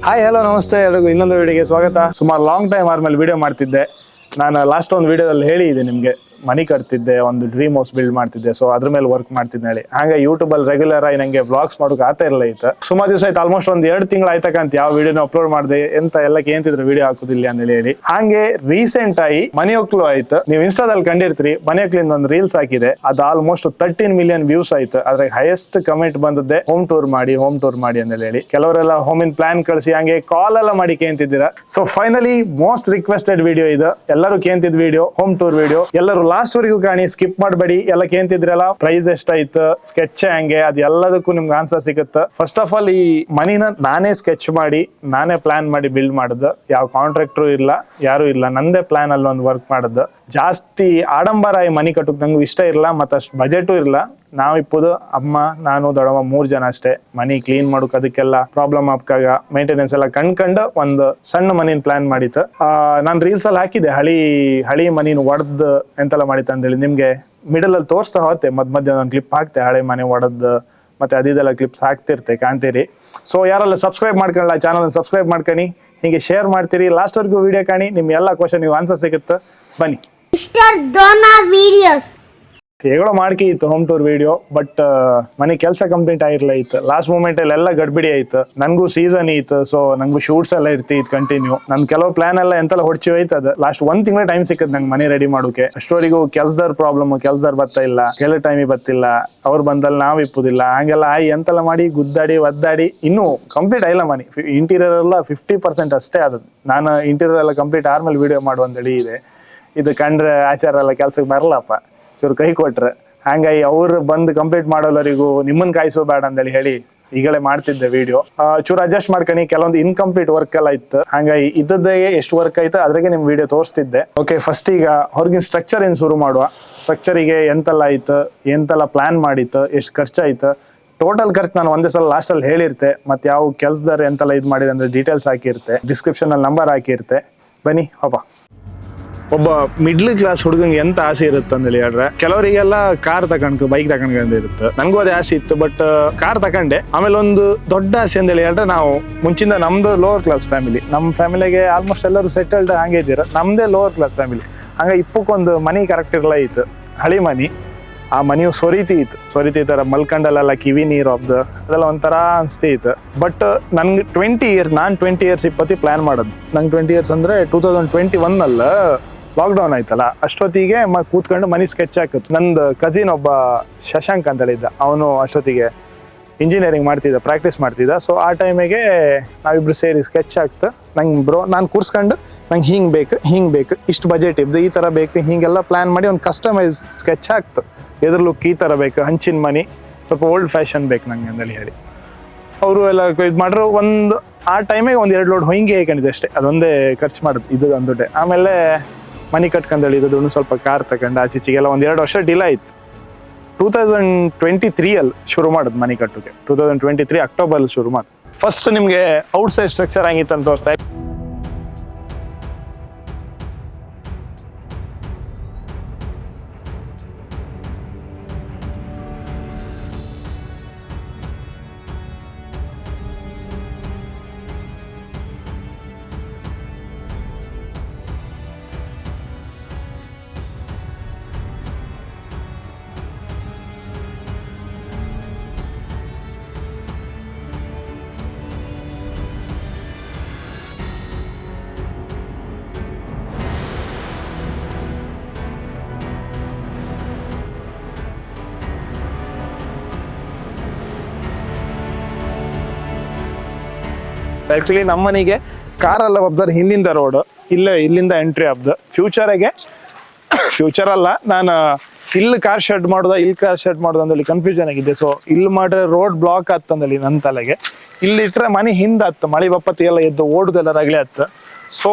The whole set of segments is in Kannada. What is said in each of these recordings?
ಹಾಯ್ ಹಲೋ ನಮಸ್ತೆ ಎಲ್ಲರಿಗೂ ಇನ್ನೊಂದು ವಿಡಿಯೋಗೆ ಸ್ವಾಗತ. ಸುಮಾರು ಲಾಂಗ್ ಟೈಮ್ ಆದ್ಮೇಲೆ ವಿಡಿಯೋ ಮಾಡ್ತಿದ್ದೆ. ನಾನು ಲಾಸ್ಟ್ ಒಂದು ವಿಡಿಯೋದಲ್ಲಿ ಹೇಳಿದ್ದೆ ನಿಮಗೆ ಮನಿ ಕಟ್ತಿದ್ದೆ, ಒಂದು ಡ್ರೀಮ್ ಹೌಸ್ ಬಿಲ್ಡ್ ಮಾಡ್ತಿದ್ದೆ, ಸೊ ಅದ್ರ ಮೇಲೆ ವರ್ಕ್ ಮಾಡ್ತಿದ್ದೆ ಹೇಳಿ. ಹಾಗೆ ಯೂಟ್ಯೂಬ್ ಅಲ್ಲಿ ರೆಗ್ಯುಲರ್ ಆಗಿ ನಂಗೆ ವ್ಲಾಗ್ಸ್ ಮಾಡೋಕೆ ಆಗ್ತಾ ಇರಲ್ಲ ಇತ್ತು. ಸುಮಾರು ದಿವಸ ಆಯ್ತು, ಆಲ್ಮೋಸ್ಟ್ ಒಂದು 2 ತಿಂಗಳು ಆಯ್ತಕ್ಕಂತ ಯಾವ ವಿಡಿಯೋನ ಅಪ್ಲೋಡ್ ಮಾಡಿದೆ ಎಂತ ಎಲ್ಲ ಕೇಂತಿದ್ರು ವಿಡಿಯೋ ಹಾಕುದಿಲ್ಲ ಅಂತ ಹೇಳಿ. ಹಾಗೆ ರೀಸೆಂಟ್ ಆಗಿ ಮನಿ ಒಕ್ಲು ಆಯ್ತು. ನೀವು ಇನ್ಸ್ಟಾದಲ್ಲಿ ಕಂಡಿರ್ತೀರಿ, ಮನಿ ಒಕ್ಲಿಂದ ಒಂದು ರೀಲ್ಸ್ ಹಾಕಿದೆ, ಅದು ಆಲ್ಮೋಸ್ಟ್ 13 ಮಿಲಿಯನ್ ವ್ಯೂಸ್ ಆಯ್ತು. ಅದ್ರ ಹೈಯೆಸ್ಟ್ ಕಮೆಂಟ್ ಬಂದದ್ದೆ ಹೋಮ್ ಟೂರ್ ಮಾಡಿ ಅಂತ ಹೇಳಿ. ಕೆಲವರೆಲ್ಲ ಹೋಮಿನ ಪ್ಲಾನ್ ಕಳಿಸಿ ಹಂಗೆ ಕಾಲ್ ಎಲ್ಲ ಮಾಡಿ ಕೇಂತಿದ್ದೀರಾ. So finally most requested video ಇದು, ಎಲ್ಲರೂ ಕೇಂತಿದ್ ವಿಡಿಯೋ, ಹೋಮ್ ಟೂರ್ ವಿಡಿಯೋ. ಎಲ್ಲರೂ ಲಾಸ್ಟ್ ವರೆಗೂ ಕಾಣಿ, ಸ್ಕಿಪ್ ಮಾಡಬೇಡಿ. ಎಲ್ಲ ಕೇಂತಿದ್ರಲ್ಲ ಪ್ರೈಸ್ ಎಷ್ಟಾಯ್ತು, ಸ್ಕೆಚ್ ಹಂಗೆ, ಅದು ಎಲ್ಲದಕ್ಕೂ ನಿಮ್ಗೆ ಆನ್ಸರ್ ಸಿಗುತ್ತೆ. ಫಸ್ಟ್ ಆಫ್ ಆಲ್ ಈ ಮನಿನ ನಾನೇ ಸ್ಕೆಚ್ ಮಾಡಿ, ನಾನೇ ಪ್ಲಾನ್ ಮಾಡಿ ಬಿಲ್ಡ್ ಮಾಡಿದ್ದು. ಯಾವ ಕಾಂಟ್ರಾಕ್ಟರ್ ಇಲ್ಲ, ಯಾರು ಇಲ್ಲ, ನಂದೇ ಪ್ಲಾನ್ ಅಲ್ಲಿ ಒಂದು ವರ್ಕ್ ಮಾಡಿದ್ದು. ಜಾಸ್ತಿ ಆಡಂಬರ ಈ ಮನಿ ಕಟ್ಟಕ್ ನಂಗೂ ಇಷ್ಟ ಇರಲ್ಲ, ಮತ್ತೆ ಅಷ್ಟು ಬಜೆಟು ಇರಲ್ಲ. ನಾವಿಪ್ಪದು ಅಮ್ಮ, ನಾನು, ದೊಡ್ಡಮ್ಮ 3 ಜನ ಅಷ್ಟೇ. ಮನಿ ಕ್ಲೀನ್ ಮಾಡೋಕೆ ಅದಕ್ಕೆಲ್ಲ ಪ್ರಾಬ್ಲಮ್ ಆಗ ಮೇಂಟೆನೆನ್ಸ್ ಎಲ್ಲ ಕಂಡ್ಕಂಡು ಒಂದು ಸಣ್ಣ ಮನಿನ ಪ್ಲಾನ್ ಮಾಡಿತ್ತು. ನಾನು ರೀಲ್ಸ್ ಅಲ್ಲಿ ಹಾಕಿದೆ, ಹಳಿ ಮನಿನ ಒಡ್ದ್ ಎಂತೆಲ್ಲ ಮಾಡಿತ್ತು ಅಂತೇಳಿ. ನಿಮ್ಗೆ ಮಿಡಲ್ ಅಲ್ಲಿ ತೋರಿಸ್ತಾ ಹೋತೆ, ಮಧ್ಯ ಒಂದು ಕ್ಲಿಪ್ ಹಾಕ್ತೆ, ಹಳೆ ಮನೆ ಒಡದ್ ಮತ್ತೆ ಅದೆಲ್ಲ ಕ್ಲಿಪ್ಸ್ ಹಾಕ್ತಿರ್ತೆ, ಕಾಣ್ತೀರಿ. ಸೊ ಯಾರೆಲ್ಲ ಸಬ್ಸ್ಕ್ರೈಬ್ ಮಾಡ್ಕೊಳ್ಳಲ್ಲ ಚಾನಲ್ ಸಬ್ಸ್ಕ್ರೈಬ್ ಮಾಡ್ಕೊಳ್ಳಿ, ಹಿಂಗೆ ಶೇರ್ ಮಾಡ್ತೀರಿ. ಲಾಸ್ಟ್ ವರ್ಗೂ ವಿಡಿಯೋ ಕಾಣಿ, ನಿಮ್ ಎಲ್ಲ ಕ್ವಶನ್ ನೀವು ಆನ್ಸರ್ ಸಿಗುತ್ತೆ. ಬನ್ನಿ. ಮಿಸ್ಟರ್ ಡೋನಾ ವಿಡಿಯೋಸ್ ಹೇಳೋ ಮಾಡ್ಕಿ ಇತ್ತು ಹೋಮ್ ಟೂರ್ ವಿಡಿಯೋ, ಬಟ್ ಮನೆ ಕೆಲಸ ಕಂಪ್ಲೀಟ್ ಆಗಿರ್ಲ ಇತ್ತು. ಲಾಸ್ಟ್ ಮೂಮೆಂಟ್ ಅಲ್ಲಿ ಎಲ್ಲ ಗಡ್ಬಿಡಿ ಆಯ್ತು. ನನ್ಗೂ ಸೀಸನ್ ಇತ್ತು, ಸೊ ನಂಗೂ ಶೂಟ್ಸ್ ಎಲ್ಲ ಇರ್ತಿತ್ತು ಕಂಟಿನ್ಯೂ. ನನ್ ಕೆಲವು ಪ್ಲಾನ್ ಎಲ್ಲ ಎಂತೆಲ್ಲ ಹೊಡ್ಚಿ ಹೋಯ್ತದ. ಲಾಸ್ಟ್ 1 ತಿಂಗಳ ಟೈಮ್ ಸಿಕ್ಕದ್ ನಂಗೆ ಮನೆ ರೆಡಿ ಮಾಡೋಕೆ. ಅಷ್ಟವರೆಗೂ ಕೆಲ್ಸದಾರ್ ಪ್ರಾಬ್ಲಮ್, ಕೆಲ್ಸದಾರ್ ಬರ್ತಾ ಇಲ್ಲ, ಹೇಳೋ ಟೈಮಿಗೆ ಬರ್ತಿಲ್ಲ, ಅವ್ರು ಬಂದಲ್ಲಿ ನಾವ್ ಇಪ್ಪುದಿಲ್ಲ, ಹಂಗೆಲ್ಲ ಎಂತೆಲ್ಲ ಮಾಡಿ ಗುದ್ದಾಡಿ ಒದ್ದಾಡಿ ಇನ್ನೂ ಕಂಪ್ಲೀಟ್ ಆಗಿಲ್ಲ ಮನೆ. ಇಂಟೀರಿಯರ್ ಎಲ್ಲ 50% ಅಷ್ಟೇ ಆದದ್ದು. ನಾನು ಇಂಟೀರಿಯರ್ ಎಲ್ಲ ಕಂಪ್ಲೀಟ್ ಆದ್ಮೇಲೆ ವಿಡಿಯೋ ಮಾಡುವಂತೇಳಿ ಇದೆ. ಇದು ಕಂಡ್ರೆ ಆಚಾರ ಎಲ್ಲ ಕೆಲ್ಸಕ್ಕೆ ಬರಲ್ಲಪ್ಪ, ಚೂರು ಕೈ ಕೊಟ್ರೆ. ಹಂಗಾಗಿ ಅವ್ರು ಬಂದು ಕಂಪ್ಲೀಟ್ ಮಾಡೋಲ್ಲರಿಗೂ ನಿಮ್ಮನ್ನ ಕಾಯಿಸೋಬೇಡ ಅಂತೇಳಿ ಹೇಳಿ ಈಗಲೇ ಮಾಡ್ತಿದ್ದೆ ವಿಡಿಯೋ. ಚೂರು ಅಡ್ಜಸ್ಟ್ ಮಾಡ್ಕೊಂಡು ಕೆಲವೊಂದು ಇನ್ಕಂಪ್ಲೀಟ್ ವರ್ಕ್ ಎಲ್ಲ ಇತ್ತು. ಹಂಗಾಗಿ ಇದ್ದದ್ದೇ ಎಷ್ಟು ವರ್ಕ್ ಆಯ್ತು ಅದ್ರಾಗೆ ನಿಮ್ ವಿಡಿಯೋ ತೋರಿಸ್ತಿದ್ದೆ. ಓಕೆ, ಫಸ್ಟ್ ಈಗ ಹೊರಗಿನ ಸ್ಟ್ರಕ್ಚರ್ ಏನ್ ಶುರು ಮಾಡುವ. ಸ್ಟ್ರಕ್ಚರಿಗೆ ಎಂತೆಲ್ಲ ಆಯ್ತು, ಎಂತೆಲ್ಲ ಪ್ಲಾನ್ ಮಾಡಿತ್ತು, ಎಷ್ಟು ಖರ್ಚಾಯ್ತು, ಟೋಟಲ್ ಖರ್ಚು ನಾನು ಒಂದೇ ಸಲ ಲಾಸ್ಟ್ ಅಲ್ಲಿ ಹೇಳಿರ್ತೆ. ಮತ್ತೆ ಯಾವ ಕೆಲ್ಸದಾರ ಎಂತೆಲ್ಲ ಇದು ಮಾಡಿದೆ ಅಂದ್ರೆ ಡೀಟೇಲ್ಸ್ ಹಾಕಿರ್ತೆ, ಡಿಸ್ಕ್ರಿಪ್ಷನ್ ಅಲ್ಲಿ ನಂಬರ್ ಹಾಕಿರ್ತೆ. ಬನ್ನಿ ಹೋಪ. ಒಬ್ಬ ಮಿಡ್ಲ್ ಕ್ಲಾಸ್ ಹುಡುಗಂಗೆ ಎಂತ ಆಸೆ ಇರುತ್ತೆ ಅಂದೇಳಿ ಹೇಳ್ರೆ, ಕೆಲವರಿಗೆಲ್ಲ ಕಾರ್ ತಕೊಂಡ್ ಬೈಕ್ ತಕೊಂಡ್ ಇರುತ್ತೆ. ನಂಗೂ ಅದೇ ಆಸೆ ಇತ್ತು, ಬಟ್ ಕಾರ್ ತಕೊಂಡೆ. ಆಮೇಲೆ ಒಂದು ದೊಡ್ಡ ಆಸೆ ಅಂತೇಳಿ ಹೇಳ್ರೆ, ನಾವು ಮುಂಚಿಂದ ನಮ್ದು ಲೋವರ್ ಕ್ಲಾಸ್ ಫ್ಯಾಮಿಲಿ, ನಮ್ಮ ಫ್ಯಾಮಿಲಿಗೆ ಆಲ್ಮೋಸ್ಟ್ ಎಲ್ಲರೂ ಸೆಟಲ್ಡ್ ಹಂಗೆ ಇದ್ದೀರ. ನಮ್ದೇ ಲೋವರ್ ಕ್ಲಾಸ್ ಫ್ಯಾಮಿಲಿ. ಹಂಗ ಇಪ್ಪಕ್ಕೊಂದು ಮನಿ ಕರೆಕ್ಟ್ ಇರಲ್ಲ ಇತ್ತು, ಹಳಿ ಮನಿ. ಆ ಮನಿಯು ಸೊರಿತಿ ತರ ಮಲ್ಕಂಡಲ್ಲೆಲ್ಲ ಕಿವಿ ನೀರು ಅದೆಲ್ಲ ಒಂಥರ ಅನ್ಸ್ತಿತ್ತು. ಬಟ್ ನನ್ಗೆ 20 ಇಯರ್ಸ್, ನಾನು 20 ಇಯರ್ಸ್ ಇಪ್ಪತ್ತಿ ಪ್ಲಾನ್ ಮಾಡೋದು. ನಂಗೆ 20 ಇಯರ್ಸ್ ಅಂದ್ರೆ 2021 ಅಲ್ಲ, ಲಾಕ್ಡೌನ್ ಆಯ್ತಲ್ಲ, ಅಷ್ಟೊತ್ತಿಗೆ ಕೂತ್ಕೊಂಡು ಮನಿ ಸ್ಕೆಚ್ ಹಾಕಿತ್ತು. ನಂದು ಕಸಿನ್ ಒಬ್ಬ ಶಶಾಂಕ್ ಅಂತ ಹೇಳಿದ್ದ, ಅವನು ಅಷ್ಟೊತ್ತಿಗೆ ಇಂಜಿನಿಯರಿಂಗ್ ಮಾಡ್ತಿದ್ದ, ಪ್ರಾಕ್ಟೀಸ್ ಮಾಡ್ತಿದ್ದ. ಸೊ ಆ ಟೈಮಿಗೆ ನಾವಿಬ್ರು ಸೇರಿ ಸ್ಕೆಚ್ ಹಾಕ್ತು. ನಂಗೆ ಬ್ರೋ ನಾನು ಕೂರ್ಸ್ಕೊಂಡು ನಂಗೆ ಹಿಂಗೆ ಬೇಕು, ಇಷ್ಟು ಬಜೆಟ್ ಇದ್ದು, ಈ ಥರ ಬೇಕು, ಹೀಗೆಲ್ಲ ಪ್ಲಾನ್ ಮಾಡಿ ಒಂದು ಕಸ್ಟಮೈಸ್ ಸ್ಕೆಚ್ ಹಾಕ್ತು. ಎದುರು ಲುಕ್ ಈ ಥರ ಬೇಕು, ಹಂಚಿನ ಮನಿ, ಸ್ವಲ್ಪ ಓಲ್ಡ್ ಫ್ಯಾಷನ್ ಬೇಕು ನಂಗೆ ಅಂತೇಳಿ ಹೇಳಿ ಅವರು ಎಲ್ಲ ಇದು ಮಾಡ್ರು. ಒಂದು ಆ ಟೈಮಿಗೆ 1-2 ಲೋಡ್ ಹೊಂಗೆ ಹೇಕೊಂಡಿದ್ದೆ ಅಷ್ಟೇ. ಅದೊಂದೇ ಖರ್ಚು ಮಾಡೋದು ಇದು ಅಂದುಟೆ. ಆಮೇಲೆ ಮನಿ ಕಟ್ಕೊಂಡೇಳಿ ಇದ್ದು ಸ್ವಲ್ಪ ಕಾರ್ ತಗೊಂಡು ಆಚೀಚೆಗೆಲ್ಲ 1-2 ವರ್ಷ ಡಿಲೇ ಆಯ್ತು. 2023 ಅಲ್ಲಿ ಶುರು ಮಾಡೋದು ಮನಿ ಕಟ್ಟೋಕೆ. 2023 ಅಕ್ಟೋಬರ್ ಶುರು ಮಾಡಿ. ಫಸ್ಟ್ ನಿಮ್ಗೆ ಔಟ್ ಸೈಡ್ ಸ್ಟ್ರಕ್ಚರ್ ಹಂಗಿತ್ತು ಅಂತ ತೋರಿಸ್ತಾ ಇತ್ತು. ಆಕ್ಚುಲಿ ನಮ್ಮನಿಗೆ ಕಾರೆಲ್ಲ ಒಬ್ದರ್ ಹಿಂದಿಂದ ರೋಡ್ ಇಲ್ಲಿಂದ ಎಂಟ್ರಿ ಆಬ್ದು. ಫ್ಯೂಚರ್ ಅಲ್ಲ, ನಾನು ಇಲ್ಲಿ ಕಾರ್ ಶೆಡ್ ಮಾಡೋದ ಅಂದಲ್ಲಿ ಕನ್ಫ್ಯೂಷನ್ ಆಗಿದೆ. ಸೊ ಇಲ್ಲಿ ಮಾಡ್ರೆ ರೋಡ್ ಬ್ಲಾಕ್ ಆತ್ತಂದಲ್ಲಿ ನನ್ನ ತಲೆಗೆ. ಇಲ್ಲಿ ಇಟ್ರೆ ಮನೆ ಹಿಂದೆ ಆತ್ತು, ಮಳೆ ಬಪ್ಪತ್ತಿ ಎಲ್ಲ ಎದ್ದು ಓಡುದೆಲ್ಲ ರಗಳೆ ಆತ್ತು. ಸೊ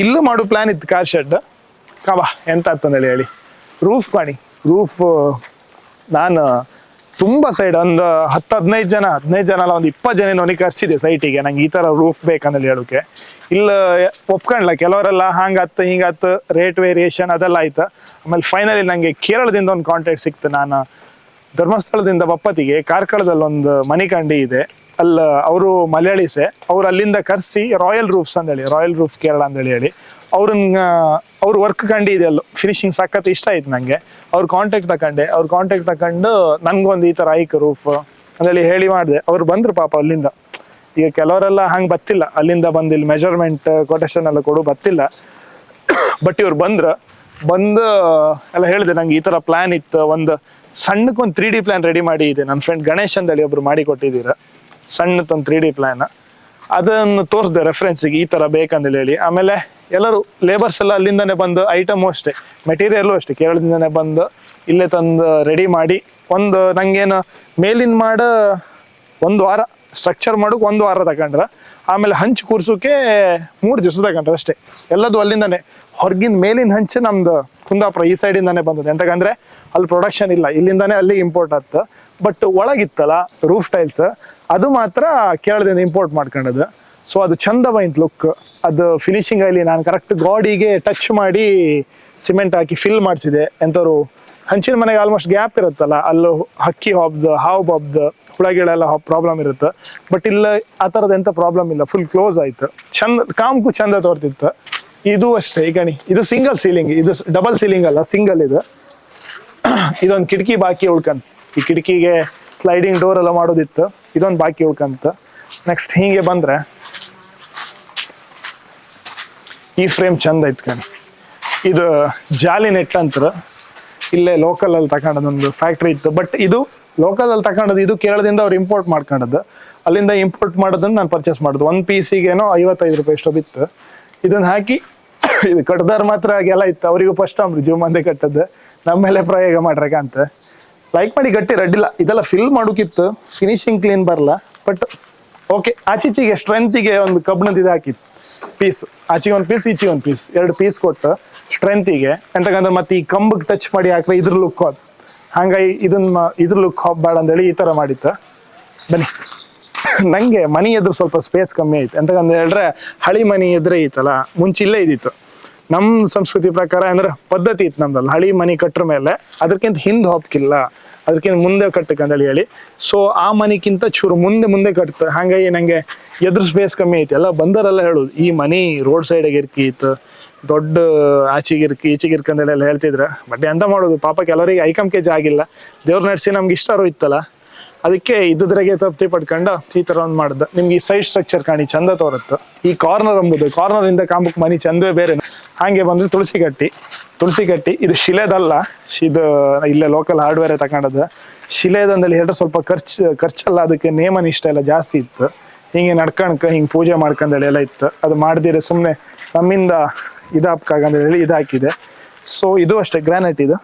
ಇಲ್ಲಿ ಮಾಡೋ ಪ್ಲಾನ್ ಇತ್ತು ಕಾರ್ ಶೆಡ್. ಕಬಾ ಎಂತ ಆತ್ತಂದೇಳಿ ಹೇಳಿ, ರೂಫ್ ನಾನು ತುಂಬಾ ಸೈಡ್ ಒಂದು 10-15 ಜನ ಅಲ್ಲ, ಒಂದು 20 ಜನ ನೋಡಿ ಕರ್ಸಿದೆ ಸೈಟಿಗೆ, ನಂಗೆ ಈ ತರ ರೂಫ್ ಬೇಕಂದಲ್ಲಿ ಹೇಳೋಕೆ. ಇಲ್ಲ ಒಪ್ಕೊಂಡ್ಲ, ಕೆಲವರೆಲ್ಲ ಹಿಂಗಾತ್ತು ರೇಟ್ ವೇರಿಯೇಷನ್ ಅದೆಲ್ಲ ಆಯ್ತು. ಆಮೇಲೆ ಫೈನಲಿ ನಂಗೆ ಕೇರಳದಿಂದ ಒಂದು ಕಾಂಟ್ಯಾಕ್ಟ್ ಸಿಕ್ತು. ನಾನು ಧರ್ಮಸ್ಥಳದಿಂದ ಬಪ್ಪತ್ತಿಗೆ ಕಾರ್ಕಳದಲ್ಲಿ ಒಂದು ಮನಿ ಕಂಡಿ ಇದೆ, ಅಲ್ಲ ಅವರು ಮಲಯಾಳಿಸೆ, ಅವ್ರು ಅಲ್ಲಿಂದ ಕರೆಸಿ ರಾಯಲ್ ರೂಫ್ಸ್ ಅಂತೇಳಿ, ರಾಯಲ್ ರೂಫ್ ಕೇರಳ ಅಂತೇಳಿ ಹೇಳಿ ಅವ್ರ ವರ್ಕ್ ಕಂಡಿದೆ ಅಲ್ಲೂ ಫಿನಿಶಿಂಗ್ ಸಖತ್ ಇಷ್ಟ ಆಯ್ತು ನಂಗೆ. ಅವ್ರ ಕಾಂಟ್ಯಾಕ್ಟ್ ತಕೊಂಡು ನನ್ಗೊಂದು ಈ ತರ ಐಕ್ ರೂಫ್ ಅಂತೇಳಿ ಹೇಳಿ ಮಾಡಿದೆ. ಅವ್ರು ಬಂದ್ರು ಪಾಪ ಅಲ್ಲಿಂದ. ಈಗ ಕೆಲವರೆಲ್ಲ ಹಂಗೆ ಬತ್ತಿಲ್ಲ, ಅಲ್ಲಿಂದ ಬಂದು ಇಲ್ಲಿ ಮೆಜರ್ಮೆಂಟ್ ಕೊಟೇಶನ್ ಎಲ್ಲ ಕೊಡು ಬತ್ತಿಲ್ಲ. ಬಟ್ ಇವ್ರು ಬಂದು ಎಲ್ಲ ಹೇಳಿದೆ ನಂಗೆ ಈ ತರ ಪ್ಲಾನ್ ಇತ್ತು, ಒಂದು ಸಣ್ಣಕ್ಕೊಂದು 3D ಪ್ಲಾನ್ ರೆಡಿ ಮಾಡಿ ಇದೆ. ನನ್ನ ಫ್ರೆಂಡ್ ಗಣೇಶ್ ಅಂತೇಳಿ ಒಬ್ರು ಮಾಡಿ ಕೊಟ್ಟಿದ್ದೀರ, ಸಣ್ಣದೊಂದು 3D ಪ್ಲಾನ್. ಅದನ್ನು ತೋರಿಸ್ದೆ ರೆಫರೆನ್ಸಿಗೆ ಈ ತರ ಬೇಕಂದೇಳಿ ಹೇಳಿ. ಆಮೇಲೆ ಎಲ್ಲರೂ ಲೇಬರ್ಸ್ ಎಲ್ಲ ಅಲ್ಲಿಂದನೇ ಬಂದು, ಐಟಮು ಅಷ್ಟೇ, ಮೆಟೀರಿಯಲ್ಲು ಅಷ್ಟೇ ಕೇರಳದಿಂದನೇ ಬಂದು ಇಲ್ಲೇ ತಂದು ರೆಡಿ ಮಾಡಿ ಒಂದು ನಂಗೇನು ಮೇಲಿನ ಮಾಡ 1 ವಾರ, ಸ್ಟ್ರಕ್ಚರ್ ಮಾಡೋಕೆ 1 ವಾರ ತಗೊಂಡ್ರ. ಆಮೇಲೆ ಹಂಚು ಕೂರ್ಸೋಕೆ 3 ದಿವಸ ತಗೊಂಡ್ರೆ ಅಷ್ಟೇ. ಎಲ್ಲದು ಅಲ್ಲಿಂದಾನೆ, ಹೊರಗಿನ ಮೇಲಿನ ಹಂಚು ನಮ್ದು ಕುಂದಾಪುರ ಈ ಸೈಡಿಂದಾನೆ ಬಂದದ್ದು. ಎಂತಕಂದ್ರೆ ಅಲ್ಲಿ ಪ್ರೊಡಕ್ಷನ್ ಇಲ್ಲ, ಇಲ್ಲಿಂದಾನೆ ಅಲ್ಲಿ ಇಂಪೋರ್ಟ್ ಆಯ್ತು. ಬಟ್ ಒಳಗಿತ್ತಲ್ಲ ರೂಫ್ ಟೈಲ್ಸ್, ಅದು ಮಾತ್ರ ಕೇರಳದಿಂದ ಇಂಪೋರ್ಟ್ ಮಾಡ್ಕೊಂಡದ್ದು. ಸೊ ಅದು ಚಂದ ಬೈಂತ್ ಲುಕ್. ಅದು ಫಿನಿಶಿಂಗ್ ಅಲ್ಲಿ ನಾನು ಕರೆಕ್ಟ್ ಗಾಡಿಗೆ ಟಚ್ ಮಾಡಿ ಸಿಮೆಂಟ್ ಹಾಕಿ ಫಿಲ್ ಮಾಡಿಸಿದೆ. ಎಂಥವ್ರು ಹಂಚಿನ ಮನೆಗೆ ಆಲ್ಮೋಸ್ಟ್ ಗ್ಯಾಪ್ ಇರುತ್ತಲ್ಲ, ಅಲ್ಲೂ ಹಕ್ಕಿ ಹಾಬ್ದು, ಹಾವು ಬಾಬ್ದು, ಹುಳಗಿಳೆಲ್ಲ ಪ್ರಾಬ್ಲಮ್ ಇರುತ್ತೆ. ಬಟ್ ಇಲ್ಲ ಆ ಥರದ್ದು ಎಂಥ ಪ್ರಾಬ್ಲಮ್ ಇಲ್ಲ, ಫುಲ್ ಕ್ಲೋಸ್ ಆಯ್ತು. ಚಂದ ಕಾಮ್ಕು ಚಂದ ತೋರ್ತಿತ್ತು. ಇದು ಅಷ್ಟೇ, ಈಗ ಇದು ಸಿಂಗಲ್ ಸೀಲಿಂಗ್, ಇದು ಡಬಲ್ ಸೀಲಿಂಗ್ ಅಲ್ಲ, ಸಿಂಗಲ್ ಇದು. ಇದೊಂದು ಕಿಟಕಿ ಬಾಕಿ ಉಳ್ಕಂತ, ಈ ಕಿಟಕಿಗೆ ಸ್ಲೈಡಿಂಗ್ ಡೋರ್ ಎಲ್ಲ ಮಾಡೋದಿತ್ತು, ಇದೊಂದು ಬಾಕಿ ಉಳ್ಕಂತ. ನೆಕ್ಸ್ಟ್ ಹೀಗೆ ಬಂದ್ರೆ ಈ ಫ್ರೇಮ್ ಚಂದ ಐತ್ ಕಣಿ. ಇದು ಜಾಲಿ ನೆಟ್ ಅಂತಾರೆ, ಇಲ್ಲೇ ಲೋಕಲ್ ಅಲ್ಲಿ ತಗೊಂಡದೊಂದು ಫ್ಯಾಕ್ಟ್ರಿ ಇತ್ತು. ಬಟ್ ಇದು ಲೋಕಲ್ ಅಲ್ಲಿ ತಗೊಂಡದ್ದು, ಇದು ಕೇರಳದಿಂದ ಅವ್ರು ಇಂಪೋರ್ಟ್ ಮಾಡ್ಕೊಂಡದ್ದು. ಅಲ್ಲಿಂದ ಇಂಪೋರ್ಟ್ ಮಾಡೋದನ್ನ ನಾನು ಪರ್ಚೇಸ್ ಮಾಡೋದು. 1 ಪೀಸಿಗೇನೋ 55 ರೂಪಾಯಿ ಎಷ್ಟೋ ಬಿತ್ತು. ಇದನ್ನ ಹಾಕಿ ಇದು ಕಟ್ಟದಾರ ಮಾತ್ರ ಆಗೆಲ್ಲ ಇತ್ತು, ಅವರಿಗೂ ಫಸ್ಟ್ ಜೀವ ಮಂದೆ ಕಟ್ಟದ್ದು, ನಮ್ಮ ಮೇಲೆ ಪ್ರಯೋಗ ಮಾಡ್ರಕ ಅಂತ ಲೈಕ್ ಮಾಡಿ ಗಟ್ಟಿ ರಡ್ಡಿಲ್ಲ. ಇದೆಲ್ಲ ಫಿಲ್ ಮಾಡೋಕಿತ್ತು, ಫಿನಿಶಿಂಗ್ ಕ್ಲೀನ್ ಬರಲ್ಲ. ಬಟ್ ಓಕೆ, ಆಚೀಚಿಗೆ ಸ್ಟ್ರೆಂತಿಗೆ ಒಂದು ಕಬ್ಬಿಣದ ಇದು ಹಾಕಿತ್ತು ಪೀಸ್, ಆಚೆಗೆ 1 ಪೀಸ್, ಈಚೆಗೆ 1 ಪೀಸ್, 2 ಪೀಸ್ ಕೊಟ್ಟು ಸ್ಟ್ರೆಂತಿಗೆ. ಎಂತಕಂದ್ರೆ ಮತ್ತೆ ಈ ಕಂಬಕ್ಕೆ ಟಚ್ ಮಾಡಿ ಹಾಕ್ರೆ ಇದ್ರ ಲುಕ್ ಹೋದ್, ಹಂಗಾಗಿ ಇದ್ರ ಲುಕ್ ಹೋಗ್ಬೇಡ ಅಂತೇಳಿ ಈ ತರ ಮಾಡಿತ್ತು. ಬನ್ನಿ, ನಂಗೆ ಮನಿ ಎದುರು ಸ್ವಲ್ಪ ಸ್ಪೇಸ್ ಕಮ್ಮಿ ಐತೆ. ಎಂತಕಂದ್ರೆ ಹೇಳಿದ್ರೆ ಹಳಿ ಮನಿ ಎದುರೇ ಐತಲ್ಲ, ಮುಂಚೆ ಇಲ್ಲೇ ಇದ್ದಿತ್ತು. ನಮ್ಮ ಸಂಸ್ಕೃತಿ ಪ್ರಕಾರ ಅಂದ್ರೆ ಪದ್ಧತಿ ಇತ್ತು ನಮ್ದಲ್ಲಿ, ಹಳಿ ಮನಿ ಕಟ್ಟ್ರ ಮೇಲೆ ಅದಕ್ಕಿಂತ ಹಿಂದೆ ಹೋಗ್ಕಿಲ್ಲ, ಅದಕ್ಕಿಂತ ಮುಂದೆ ಕಟ್ಟಕ್ಕಂತೇಳಿ ಹೇಳಿ. ಸೊ ಆ ಮನಿಕ್ಕಿಂತ ಚೂರು ಮುಂದೆ ಕಟ್ತ. ಹಾಗಾಗಿ ನಂಗೆ ಎದುರು ಸ್ಪೇಸ್ ಕಮ್ಮಿ ಐತಿ. ಎಲ್ಲ ಬಂದರೆಲ್ಲ ಹೇಳುದು ಈ ಮನಿ ರೋಡ್ ಸೈಡಿಗೆ ಇರ್ಕಿ ಇತ್ತು, ದೊಡ್ಡ ಆಚೆಗಿರ್ಕಿ ಈಚೆಗಿರ್ಕಿ ಅಂತೆಲ್ಲ ಹೇಳ್ತಿದ್ರ. ಬಟ್ ಎಂತ ಮಾಡೋದು, ಪಾಪ ಕೆಲವರಿಗೆ ಐಕಂಕೆ ಆಗಿಲ್ಲ, ದೇವ್ರ ನಡೆಸಿ ನಮ್ಗೆ ಇಷ್ಟಾರು ಇತ್ತಲ್ಲ, ಅದಕ್ಕೆ ಇದ್ರಾಗೆ ತೃಪ್ತಿ ಪಡ್ಕೊಂಡು ಈ ತರ ಒಂದು ಮಾಡಿದ್ದೆ. ನಿಮ್ಗೆ ಈ ಸೈಡ್ ಸ್ಟ್ರಕ್ಚರ್ ಕಾಣಿ ಚಂದ ತೋರುತ್ತೆ. ಈ ಕಾರ್ನರ್ ಎಂಬುದು, ಕಾರ್ನರ್ ಇಂದ ಕಾಂಬಕ್ ಮನಿ ಚಂದವೇ ಬೇರೆ. ಹಾಗೆ ಬಂದ್ರೆ ತುಳಸಿ ಕಟ್ಟಿ ಇದು ಶಿಲೆದಲ್ಲ, ಇದು ಇಲ್ಲೇ ಲೋಕಲ್ ಹಾರ್ಡ್ವೇರ್ ತಗೊಂಡದ್ದು. ಶಿಲೆದಂದಲ್ಲಿ ಹೇಳಿದ್ರೆ ಸ್ವಲ್ಪ ಖರ್ಚಲ್ಲ, ಅದಕ್ಕೆ ನೇಮನ ಇಷ್ಟ ಎಲ್ಲ ಜಾಸ್ತಿ ಇತ್ತು. ಹಿಂಗೆ ನಡ್ಕಣಕ ಹಿಂಗೆ ಪೂಜೆ ಮಾಡ್ಕೊಂಡೇಳಿ ಎಲ್ಲ ಇತ್ತು. ಅದು ಮಾಡ್ದಿರ ಸುಮ್ಮನೆ ನಮ್ಮಿಂದ ಇದಾಪ್ಕಾಗಂದೇಳಿ ಹೇಳಿ ಇದು ಹಾಕಿದೆ. ಸೊ ಇದು ಅಷ್ಟೇ ಗ್ರಾನೈಟ್. ಇದು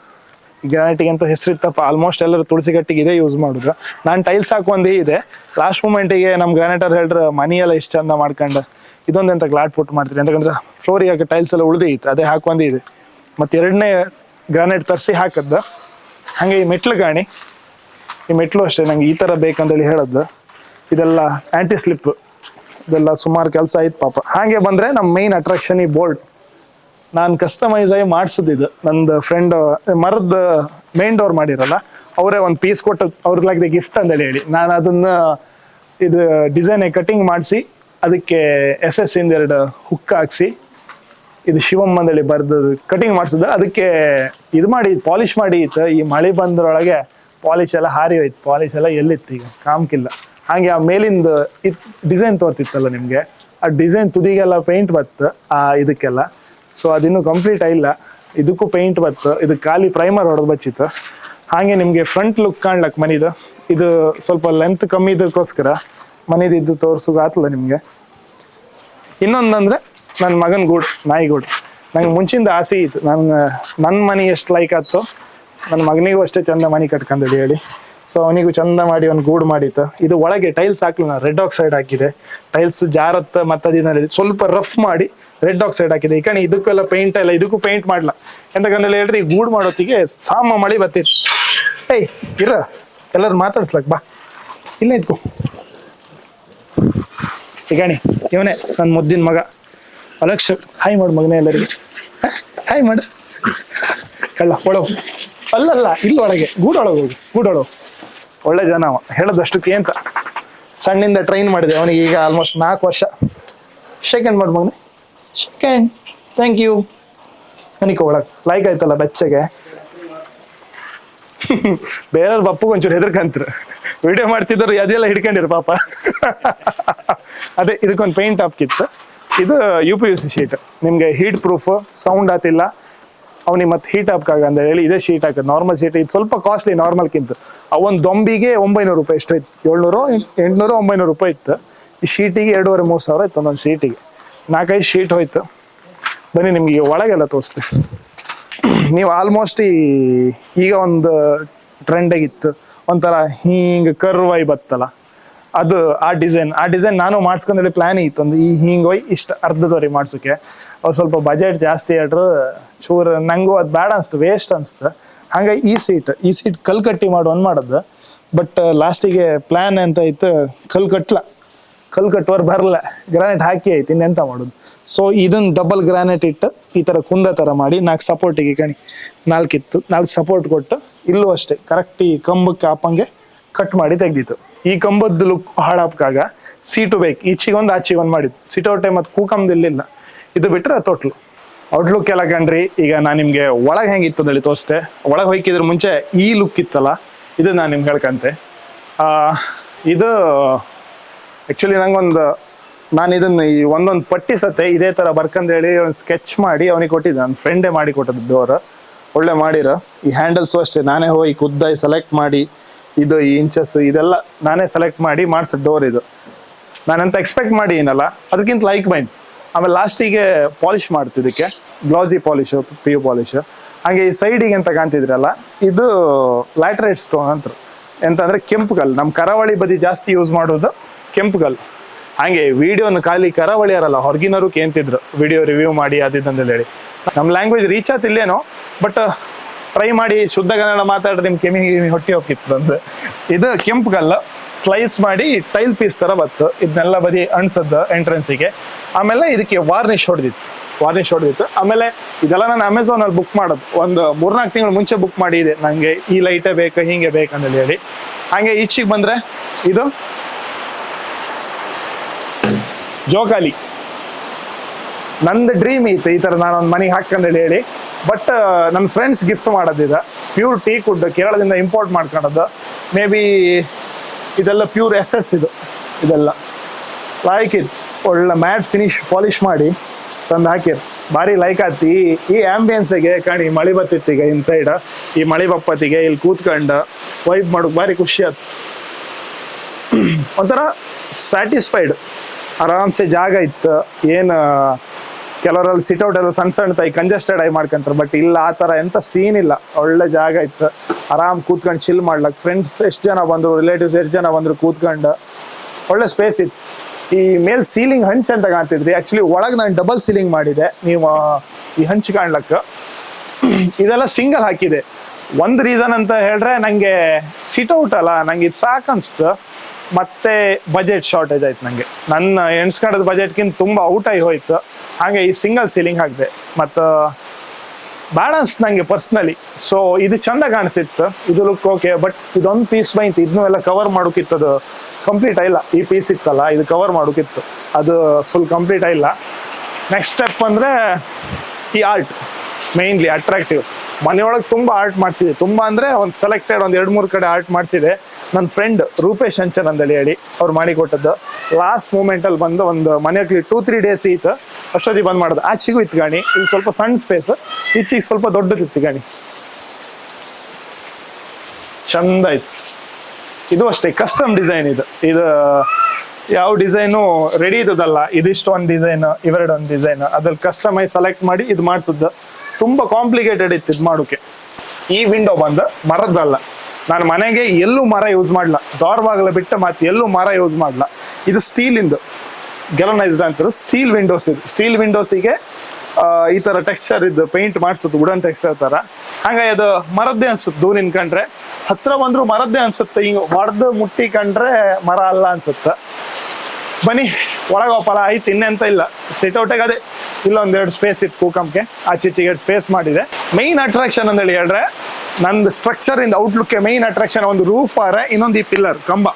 ಗ್ರಾನೈಟಿಗೆ ಅಂತ ಹೆಸರಿತ್ತಪ್ಪ, ಆಲ್ಮೋಸ್ಟ್ ಎಲ್ಲರೂ ತುಳಸಿ ಕಟ್ಟಿಗೆ ಇದೇ ಯೂಸ್ ಮಾಡಿದ್ರು. ನಾನು ಟೈಲ್ಸ್ ಹಾಕೊಂಡೇ ಇದೆ. ಲಾಸ್ಟ್ ಮೂಮೆಂಟಿಗೆ ನಮ್ಮ ಗ್ರಾನೈಟರ್ ಹೇಳ್ರೆ ಮನಿ ಎಲ್ಲ ಇಷ್ಟು ಚಂದ ಮಾಡ್ಕೊಂಡು ಇದೊಂದೆಂತ ಗ್ಲಾಟ್ ಪುಟ್ ಮಾಡ್ತೀರಿ, ಯಾಕಂದ್ರೆ ಫ್ಲೋರಿಗೆ ಹಾಕಿ ಟೈಲ್ಸ್ ಎಲ್ಲ ಉಳಿದೇ ಇತ್ತು, ಅದೇ ಹಾಕೊಂಡೇ ಇದೆ. ಮತ್ತು 2ನೇ ಗ್ರಾನೈಟ್ ತರಿಸಿ ಹಾಕದ್ದು. ಹಾಗೆ ಈ ಮೆಟ್ಲು ಗಾಣಿ, ಈ ಮೆಟ್ಲು ಅಷ್ಟೇ ನಂಗೆ ಈ ಥರ ಬೇಕಂತೇಳಿ ಹೇಳದ್ದು. ಇದೆಲ್ಲ ಆ್ಯಂಟಿ ಸ್ಲಿಪ್, ಇದೆಲ್ಲ ಸುಮಾರು ಕೆಲಸ ಆಯ್ತು ಪಾಪ. ಹಾಗೆ ಬಂದರೆ ನಮ್ಮ ಮೇನ್ ಅಟ್ರಾಕ್ಷನ್ ಈ ಬೋರ್ಡ್. ನಾನು ಕಸ್ಟಮೈಸ್ ಆಗಿ ಮಾಡಿಸಿದ್ದು. ಇದು ನಂದು ಫ್ರೆಂಡ್ ಮರದ ಮೇನ್ ಡೋರ್ ಮಾಡಿರಲ್ಲ, ಅವರೇ ಒಂದು ಪೀಸ್ ಕೊಟ್ಟು ಅವ್ರಿಗೆ ಗಿಫ್ಟ್ ಅಂತೇಳಿ ಹೇಳಿ ನಾನು ಅದನ್ನ ಇದು ಡಿಸೈನ್ ಕಟಿಂಗ್ ಮಾಡಿಸಿ ಅದಕ್ಕೆ SS ಇಂದ 2 ಹುಕ್ ಹಾಕ್ಸಿ ಇದು ಶಿವಮ್ ಅಂತೇಳಿ ಬರ್ದು ಕಟಿಂಗ್ ಮಾಡಿಸಿದ. ಅದಕ್ಕೆ ಇದು ಮಾಡಿ ಪಾಲಿಶ್ ಮಾಡಿ ಇತ್ತು. ಈ ಮಳೆ ಬಂದ್ರೊಳಗೆ ಪಾಲಿಶ್ ಎಲ್ಲ ಹಾರಿ ಹೋಯ್ತು, ಪಾಲಿಶ್ ಎಲ್ಲ ಎಲ್ಲಿತ್ತು ಈಗ ಕಾಮ್ಕಿಲ್ಲ. ಹಾಗೆ ಆ ಮೇಲಿಂದ ಡಿಸೈನ್ ತೋರ್ತಿತ್ತಲ್ಲ ನಿಮಗೆ, ಆ ಡಿಸೈನ್ ತುದಿಗೆಲ್ಲ ಪೇಂಟ್ ಬತ್ತು ಇದಕ್ಕೆಲ್ಲ. ಸೊ ಅದಿನ್ನೂ ಕಂಪ್ಲೀಟ್ ಆಗಿಲ್ಲ, ಇದಕ್ಕೂ ಪೇಂಟ್ ಬತ್ತು. ಇದು ಖಾಲಿ ಪ್ರೈಮರ್ ಹೊಡೆದು ಬಚ್ಚಿತ್ತು. ಹಾಗೆ ನಿಮಗೆ ಫ್ರಂಟ್ ಲುಕ್ ಕಾಣ್ಲಕ್ಕೆ ಮನಿದು ಇದು ಸ್ವಲ್ಪ ಲೆಂತ್ ಕಮ್ಮಿ ಇದಕ್ಕೋಸ್ಕರ ಮನಿದು ಇದು ತೋರ್ಸೋಕೆ ಆತಲ್ಲ ನಿಮಗೆ. ಇನ್ನೊಂದಂದ್ರೆ ನನ್ನ ಮಗನ ಗೂಡು, ನಾಯಿಗೂಡು. ನಂಗೆ ಮುಂಚಿಂದ ಆಸೆ ಇತ್ತು, ನನ್ನ ಮನೆ ಎಷ್ಟು ಲೈಕ್ ಆಯ್ತು ನನ್ನ ಮಗನಿಗೂ ಅಷ್ಟೇ ಚಂದ ಮನೆ ಕಟ್ಕೊಂಡೇಳಿ ಹೇಳಿ. ಸೊ ಅವನಿಗೂ ಚಂದ ಮಾಡಿ ಒಂದು ಗೂಡು ಮಾಡಿತ್ತು. ಇದು ಒಳಗೆ ಟೈಲ್ಸ್ ಹಾಕ್ಲಿಲ್ಲ, ರೆಡ್ ಆಕ್ಸೈಡ್ ಹಾಕಿದೆ. ಟೈಲ್ಸ್ ಜಾರತ್ತ ಮತ್ತು ಅದನ್ನ ಸ್ವಲ್ಪ ರಫ್ ಮಾಡಿ ರೆಡ್ ಆಕ್ಸೈಡ್ ಹಾಕಿದೆ. ಈ ಕಣಿ ಇದಕ್ಕೆಲ್ಲ ಪೇಂಟ್ ಎಲ್ಲ, ಇದಕ್ಕೂ ಪೇಂಟ್ ಮಾಡಲ್ಲ. ಎಂತಕಂದೇಳಿ ಹೇಳ್ರಿ, ಈ ಗೂಡು ಮಾಡೋತ್ತಿಗೆ ಸಾಮ ಮಳೆ ಬತ್ತಿತ್ತು. ಏಯ್ ಇರ ಎಲ್ಲರೂ ಮಾತಾಡ್ಸ್ಲಕ್ ಬಾ, ಇಲ್ಲೇ ಇದ್ಕೋ. ಈಗಣಿ ಇವನೇ ನನ್ನ ಮುದ್ದಿನ ಮಗ ಅಲಕ್ಷ. ಹಾಯ್ ಮಾಡು ಮಗನೇ ಎಲ್ಲರಿಗೆ, ಹಾಯ್ ಮಾಡು. ಕಳ್ಳ ಒಳಗು, ಅಲ್ಲಲ್ಲ ಇಲ್ಲಿ ಒಳಗೆ ಗೂಡೊಳಗೆ ಹೋಗಿ, ಗೂಡೊಳಗು. ಒಳ್ಳೆ ಜನ ಅವ, ಹೇಳೋದಷ್ಟಕ್ಕೆ ಅಂತ ಸಣ್ಣಿಂದ ಟ್ರೈನ್ ಮಾಡಿದೆ ಅವನಿಗೆ ಈಗ ಆಲ್ಮೋಸ್ಟ್ 4 ವರ್ಷ. ಸೆಕೆಂಡ್ ಮಾಡಿ ಮಗನೆ, ಸೆಕೆಂಡ್. Thank you. ನನಗೆ ಒಳಗೆ ಲೈಕ್ ಆಯ್ತಲ್ಲ ಬೆಚ್ಚಗೆ. ಬೇರೆಯವ್ರ ಪಪ್ಪಗೆ ಒಂಚೂರು ಹೆದರ್ಕಂತ್ರ ವಿಡಿಯೋ ಮಾಡ್ತಿದ್ರು ಅದೆಲ್ಲ ಹಿಡ್ಕೊಂಡಿರು ಪಾಪ. ಅದೇ ಇದಕ್ಕೊಂದು ಪೇಂಟ್ ಹಾಕಿತ್ತು. ಇದು UPVC ಶೀಟ್, ನಿಮಗೆ ಹೀಟ್ ಪ್ರೂಫ್, ಸೌಂಡ್ ಆತಿಲ್ಲ, ಅವ್ನಿಗೆ ಮತ್ತೆ ಹೀಟ್ ಹಾಕಾಗ ಅಂತ ಹೇಳಿ ಇದೇ ಶೀಟ್ ಹಾಕೋದು. ನಾರ್ಮಲ್ ಶೀಟ್ ಇದು ಸ್ವಲ್ಪ ಕಾಸ್ಟ್ಲಿ ನಾರ್ಮಲ್ಕಿಂತ. ಅವೊಂದು ದೊಂಬಿಗೆ 900 ರೂಪಾಯಿ ಎಷ್ಟು ಇತ್ತು, 700 800 900 ರೂಪಾಯಿ ಇತ್ತು. ಈ ಶೀಟಿಗೆ 2,500 3,000 ಸಾವಿರ ಇತ್ತು ಒಂದೊಂದು ಶೀಟಿಗೆ. 4-5 ಶೀಟ್ ಹೋಯ್ತು. ಬನ್ನಿ ನಿಮ್ಗೆ ಒಳಗೆಲ್ಲ ತೋರಿಸ್ತೀನಿ. ನೀವು ಆಲ್ಮೋಸ್ಟ್ ಈಗ ಒಂದು ಟ್ರೆಂಡಾಗಿತ್ತು ಒಂಥರ ಹಿಂಗೆ ಕರ್ವಾಯಿ ಬತ್ತಲ್ಲ, ಅದು ಆ ಡಿಸೈನ್ ನಾನು ಮಾಡಿಸ್ಕೊಂಡೇಳಿ ಪ್ಲಾನ್ ಇತ್ತು. ಒಂದು ಹಿಂಗೆ ಹೋಯ್ ಇಷ್ಟು ಅರ್ಧದವರೆಗೆ ಮಾಡ್ಸೋಕ್ಕೆ. ಅವ್ರು ಸ್ವಲ್ಪ ಬಜೆಟ್ ಜಾಸ್ತಿ ಹೇಳ್ರು, ಚೂರು ನಂಗೂ ಅದು ಬೇಡ ಅನಿಸ್ತು, ವೇಸ್ಟ್ ಅನಿಸ್ತು. ಹಾಗಾಗಿ ಈ ಸೀಟ್ ಕಲ್ಕಟ್ಟಿ ಮಾಡೋದು. ಬಟ್ ಲಾಸ್ಟಿಗೆ ಪ್ಲ್ಯಾನ್ ಅಂತ ಇತ್ತು, ಕಲ್ಲು ಕಟ್ಟುವರ್ ಬರಲ್ಲ, ಗ್ರಾನೈಟ್ ಹಾಕಿ ಆಯ್ತು, ಇನ್ನೆಂತ ಮಾಡೋದು. ಸೊ ಇದನ್ನು ಡಬಲ್ ಗ್ರಾನೈಟ್ ಇಟ್ಟು ಈ ಥರ ಕುಂದ ಥರ ಮಾಡಿ 4 ಸಪೋರ್ಟಿಗೆ ಕಣಿ 4 ಇತ್ತು, 4 ಸಪೋರ್ಟ್ ಕೊಟ್ಟು ಇಲ್ಲೂ ಅಷ್ಟೇ ಕರೆಕ್ಟ್ ಈ ಕಂಬಕ್ಕೆ ಹಾಪಂಗೆ ಕಟ್ ಮಾಡಿ ತೆಗ್ದಿತ್ತು. ಈ ಕಂಬದ್ದು ಲುಕ್ ಹಾಳಾಪಕ್ಕಾಗ ಸೀಟು ಬೇಕು, ಈಚಿಗೊಂದು ಆಚಿಗೊಂದು ಮಾಡಿದ್ದು. ಸಿಟೌಟೆ ಮತ್ತು ಕೂಕಂದಿಲ್ಲ, ಇದು ಬಿಟ್ಟರೆ ತೊಟ್ಲು. ಔಟ್ಲುಕ್ ಎಲ್ಲ ಕಂಡ್ರಿ. ಈಗ ನಾನು ನಿಮಗೆ ಒಳಗೆ ಹೆಂಗಿತ್ತು ಅಂತ ಹೇಳಿ ತೋರಿಸ್ತೆ. ಒಳಗೆ ಹೋಯ್ಕಿದ್ರ ಮುಂಚೆ ಈ ಲುಕ್ ಇತ್ತಲ್ಲ, ಇದು ನಾನು ನಿಮ್ಗೆ ಹೇಳ್ಕಂತೆ. ಇದು ಆ್ಯಕ್ಚುಲಿ ನಾನು ಇದನ್ನು ಈ ಒಂದೊಂದು ಪಟ್ಟಿ ಸತ್ತೆ ಇದೇ ಥರ ಬರ್ಕಂದೇಳಿ ಒಂದು ಸ್ಕೆಚ್ ಮಾಡಿ ಅವನಿಗೆ ಕೊಟ್ಟಿದ್ದೆ. ನನ್ನ ಫ್ರೆಂಡೇ ಮಾಡಿ ಕೊಟ್ಟದ್ದು ಡೋರ್, ಒಳ್ಳೆ ಮಾಡಿರೋ. ಈ ಹ್ಯಾಂಡಲ್ಸು ಅಷ್ಟೇ ನಾನೇ ಹೋಗಿ ಖುದ್ದಾಗಿ ಸೆಲೆಕ್ಟ್ ಮಾಡಿ, ಇದು ಈ ಇಂಚಸ್ ಇದೆಲ್ಲ ನಾನೇ ಸೆಲೆಕ್ಟ್ ಮಾಡಿ ಮಾಡಿಸೋ ಡೋರ್ ಇದು. ನಾನಂತ ಎಕ್ಸ್ಪೆಕ್ಟ್ ಮಾಡಿ ಏನಲ್ಲ, ಅದಕ್ಕಿಂತ ಲೈಕ್ ಬೈನ್. ಆಮೇಲೆ ಲಾಸ್ಟಿಗೆ ಪಾಲಿಷ್ ಮಾಡ್ತಿದ್ದಕ್ಕೆ ಗ್ಲಾಸಿ ಪಾಲಿಶು, PU ಪಾಲಿಶು. ಹಾಗೆ ಈ ಸೈಡಿಗೆ ಅಂತ ಕಾಣ್ತಿದ್ರಲ್ಲ, ಇದು ಲ್ಯಾಟ್ರೈಟ್ ಸ್ಟೋನ್ ಅಂತ. ಎಂತಂದರೆ ಕೆಂಪು ಕಲ್ಲು. ನಮ್ಮ ಕರಾವಳಿ ಬದಿ ಜಾಸ್ತಿ ಯೂಸ್ ಮಾಡೋದು ಕೆಂಪು ಕಲ್ಲು. ಹಾಗೆ ವಿಡಿಯೋನ ಖಾಲಿ ಕರಾವಳಿಯರಲ್ಲ, ಹೊರಗಿನವರು ಕೇಂತಿದ್ರು ವಿಡಿಯೋ ರಿವ್ಯೂ ಮಾಡಿ ಅದಿದ್ದಂತ ಹೇಳಿ. ನಮ್ಮ ಲ್ಯಾಂಗ್ವೇಜ್ ರೀಚ್ ಆತಿಲ್ಲೇನೋ, ಬಟ್ ಟ್ರೈ ಮಾಡಿ ಶುದ್ಧ ಕನ್ನಡ ಮಾತಾಡ್ರೆ ನಿಮ್ಮ ಕೆಮಿಗೆ ಹೊಟ್ಟೆ ಹೋಗಿತ್ತು ಅಂದ್ರೆ. ಇದು ಕೆಂಪು ಕಲ್ಲು ಸ್ಲೈಸ್ ಮಾಡಿ ಟೈಲ್ ಪೀಸ್ ಥರ ಬತ್ತು. ಇದನ್ನೆಲ್ಲ ಬದಿ ಅಣ್ಸದ್ದು ಎಂಟ್ರೆನ್ಸಿಗೆ. ಆಮೇಲೆ ಇದಕ್ಕೆ ವಾರ್ನಿಷ್ ಹೊಡೆದಿತ್ತು. ಆಮೇಲೆ ಇದೆಲ್ಲ ನಾನು ಅಮೆಝಾನಲ್ಲಿ ಬುಕ್ ಮಾಡೋದು, ಒಂದು 3-4 ತಿಂಗಳು ಮುಂಚೆ ಬುಕ್ ಮಾಡಿದೆ. ನನಗೆ ಈ ಲೈಟೇ ಬೇಕು, ಹೀಗೆ ಬೇಕಂತ ಹೇಳಿ. ಹಾಗೆ ಈಚೆಗೆ ಬಂದರೆ ಇದು ಜೋಕಾಲಿ. ನಂದು ಡ್ರೀಮ್ ಇತ್ತು ಈ ಥರ ನಾನೊಂದು ಮನೆಗೆ ಹಾಕಂದೇಳಿ ಹೇಳಿ. ಬಟ್ ನನ್ನ ಫ್ರೆಂಡ್ಸ್ ಗಿಫ್ಟ್ ಮಾಡೋದಿದೆ. ಪ್ಯೂರ್ ಟೀಕ್ ವುಡ್ ಕೇರಳದಿಂದ ಇಂಪೋರ್ಟ್ ಮಾಡ್ಕೊಳ್ಳೋದು. ಮೇ ಬಿ ಇದೆಲ್ಲ ಪ್ಯೂರ್ SS ಇದೆಲ್ಲ ಲೈಕ್ ಇದು. ಒಳ್ಳೆ ಮ್ಯಾಟ್ ಫಿನಿಶ್ ಪಾಲಿಷ್ ಮಾಡಿ ತಂದು ಹಾಕಿರ್ ಭಾರಿ ಲೈಕ್ ಆತಿ. ಈ ಆಂಬಿಯನ್ಸಿಗೆ ಕಣಿ ಮಳೆ ಬತ್ತಿತ್ತು ಈಗ ಇನ್ಸೈಡ್. ಈ ಮಳೆ ಬಪ್ಪತ್ತಿಗೆ ಇಲ್ಲಿ ಕೂತ್ಕೊಂಡು ವೈಬ್ ಮಾಡೋಕೆ ಭಾರಿ ಖುಷಿ ಆಯ್ತು. ಒಂಥರ ಸ್ಯಾಟಿಸ್ಫೈಡ್. ಆರಾಮ್ಸೆ ಜಾಗ ಇತ್ತು. ಏನು ಕೆಲವರಲ್ಲಿ ಸಿಟ್ಔಟ್ ಎಲ್ಲ ಸಣ್ಣ ತಾಯಿ ಕಂಜೆಸ್ಟೆಡ್ ಆಗಿ ಮಾಡ್ಕೊಂತಾರೆ, ಬಟ್ ಇಲ್ಲ ಆ ಥರ ಎಂಥ ಸೀನ್ ಇಲ್ಲ. ಒಳ್ಳೆ ಜಾಗ ಇತ್ತು, ಆರಾಮ್ ಕೂತ್ಕೊಂಡು ಚಿಲ್ ಮಾಡ್ಲಕ್ಕೆ. ಫ್ರೆಂಡ್ಸ್ ಎಷ್ಟು ಜನ ಬಂದರು, ರಿಲೇಟಿವ್ಸ್ ಎಷ್ಟು ಜನ ಬಂದರು, ಕೂತ್ಕೊಂಡು ಒಳ್ಳೆ ಸ್ಪೇಸ್ ಇತ್ತು. ಈ ಮೇಲ್ ಸೀಲಿಂಗ್ ಹಂಚ್ ಅಂತ ಕಾಣ್ತಿದ್ರಿ, ಆ್ಯಕ್ಚುಲಿ ಒಳಗೆ ನಾನು ಡಬಲ್ ಸೀಲಿಂಗ್ ಮಾಡಿದೆ. ನೀವು ಈ ಹಂಚ್ ಕಾಣ್ಲಕ್ಕೆ ಇದೆಲ್ಲ ಸಿಂಗಲ್ ಹಾಕಿದೆ. ಒಂದು ರೀಸನ್ ಅಂತ ಹೇಳಿದ್ರೆ ನನಗೆ ಸಿಟ್ಔಟ್ ಅಲ್ಲ, ನಂಗೆ ಇದು ಸಾಕು ಅನಿಸ್ತು. ಮತ್ತೆ ಬಜೆಟ್ ಶಾರ್ಟೇಜ್ ಆಯ್ತು ನನಗೆ. ನನ್ನ ಎಣ್ಸ್ಕೊಂಡದ ಬಜೆಟ್ಗಿಂತ ತುಂಬ ಔಟ್ ಆಗಿ ಹೋಯ್ತು. ಹಾಗೆ ಈ ಸಿಂಗಲ್ ಸೀಲಿಂಗ್ ಹಾಕಿದೆ. ಮತ್ತು ಬೇಡ ಅನ್ಸ್ತು ನನಗೆ ಪರ್ಸ್ನಲಿ. ಸೊ ಇದು ಚಂದ ಕಾಣ್ತಿತ್ತು, ಇದು ಲುಕ್ ಓಕೆ. ಬಟ್ ಇದೊಂದು ಪೀಸ್ ಬೈತು, ಇದನ್ನೂ ಎಲ್ಲ ಕವರ್ ಮಾಡೋಕಿತ್ತು. ಅದು ಕಂಪ್ಲೀಟ್ ಆಗಿಲ್ಲ. ಈ ಪೀಸ್ ಇತ್ತಲ್ಲ, ಇದು ಕವರ್ ಮಾಡೋಕಿತ್ತು, ಅದು ಫುಲ್ ಕಂಪ್ಲೀಟ್ ಆಗಿಲ್ಲ. ನೆಕ್ಸ್ಟ್ ಸ್ಟೆಪ್ ಅಂದರೆ ಈ ಆರ್ಟ್, ಮೇಯ್ನ್ಲಿ ಅಟ್ರಾಕ್ಟಿವ್. ಮನೆಯೊಳಗೆ ತುಂಬ ಆರ್ಟ್ ಮಾಡಿಸಿದೆ. ತುಂಬ ಅಂದರೆ ಒಂದು ಸೆಲೆಕ್ಟೆಡ್ ಒಂದು 2-3 ಕಡೆ ಆರ್ಟ್ ಮಾಡಿಸಿದೆ. ನನ್ನ ಫ್ರೆಂಡ್ ರೂಪೇಶ್ ಅಂಚನ್ ಅಂತೇಳಿ ಹೇಳಿ ಅವ್ರು ಮಾಡಿಕೊಟ್ಟದ್ದು. ಲಾಸ್ಟ್ ಮೂಮೆಂಟಲ್ಲಿ ಬಂದು ಒಂದು ಮನೆಯಲ್ಲಿ 2-3 ಡೇಸ್ ಇತ್ತು, ಅಷ್ಟೊತ್ತಿಗೆ ಬಂದು ಮಾಡೋದು. ಆಚೆಗೂ ಇತ್ತು ಗಾಣಿ, ಇಲ್ಲಿ ಸ್ವಲ್ಪ ಸಣ್ಣ ಸ್ಪೇಸ್, ಈಚೆಗೆ ಸ್ವಲ್ಪ ದೊಡ್ಡದಿತ್ತು ಗಾಣಿ. ಚಂದ ಇತ್ತು. ಇದು ಅಷ್ಟೇ ಕಸ್ಟಮ್ ಡಿಸೈನ್. ಇದು ಯಾವ ಡಿಸೈನು ರೆಡಿ ಇದ್ದದಲ್ಲ. ಇದಿಷ್ಟು ಒಂದು ಡಿಸೈನ್, ಇವೆರಡು ಒಂದು ಡಿಸೈನ್, ಅದ್ರಲ್ಲಿ ಕಸ್ಟಮೈಸ್ ಸೆಲೆಕ್ಟ್ ಮಾಡಿ ಇದು ಮಾಡಿಸಿದ್ದು. ತುಂಬ ಕಾಂಪ್ಲಿಕೇಟೆಡ್ ಇತ್ತು ಇದು ಮಾಡೋಕೆ. ಈ ವಿಂಡೋ ಬಂದು ಮರದ್ದಲ್ಲ. ನಾನು ಮನೆಗೆ ಎಲ್ಲೂ ಮರ ಯೂಸ್ ಮಾಡಲ್ಲ, ಡೋರ್ ಬಾಗಿಲು ಬಿಟ್ಟು ಮತ್ತೆ ಎಲ್ಲೂ ಮರ ಯೂಸ್ ಮಾಡಲ್ಲ. ಇದು ಸ್ಟೀಲಿಂದು ಗೆಲನೈಸ್ಡ್ ಅಂತಾರೆ. ಸ್ಟೀಲ್ ವಿಂಡೋಸ್ ಇದು. ಸ್ಟೀಲ್ ವಿಂಡೋಸಿಗೆ ಈ ಥರ ಟೆಕ್ಸ್ಚರ್ ಇದ್ದು ಪೇಂಟ್ ಮಾಡಿಸುತ್ತೆ, ವುಡನ್ ಟೆಕ್ಸ್ಚರ್ ಥರ. ಹಾಗಾಗಿ ಅದು ಮರದ್ದೇ ಅನ್ಸುತ್ತೆ. ದೂರ ನಿಂತ್ಕೊಂಡ್ರೆ ಹತ್ರ ಬಂದರೂ ಮರದ್ದೇ ಅನ್ಸುತ್ತೆ. ಹಿಂಗೆ ಹೊಡೆದು ಮುಟ್ಟಿ ಕಂಡ್ರೆ ಮರ ಅಲ್ಲ ಅನ್ಸುತ್ತೆ. ಬನ್ನಿ ಒಳಗೆ ಹೋಗಲ್ಲ, ಆಯ್ತು ಇನ್ನೆಂತ ಇಲ್ಲ. ಸಿಟ್ಔಟಾಗ ಅದೇ ಇಲ್ಲೊಂದೆರಡು ಸ್ಪೇಸ್ ಇತ್ತು ಕೂಕಂಗೆ, ಆಚೆಚಿಗೆ ಸ್ಪೇಸ್ ಮಾಡಿದೆ. ಮೈನ್ ಅಟ್ರಾಕ್ಷನ್ ಅಂತ ಹೇಳಿದ್ರೆ ನಂದು ಸ್ಟ್ರಕ್ಚರ್ ಇಂದ ಔಟ್ಲುಕ್ಗೆ ಮೈನ್ ಅಟ್ರಾಕ್ಷನ್ ಒಂದು ರೂಫ್ ಆರೆ, ಇನ್ನೊಂದು ಈ ಪಿಲ್ಲರ್ ಕಂಬ.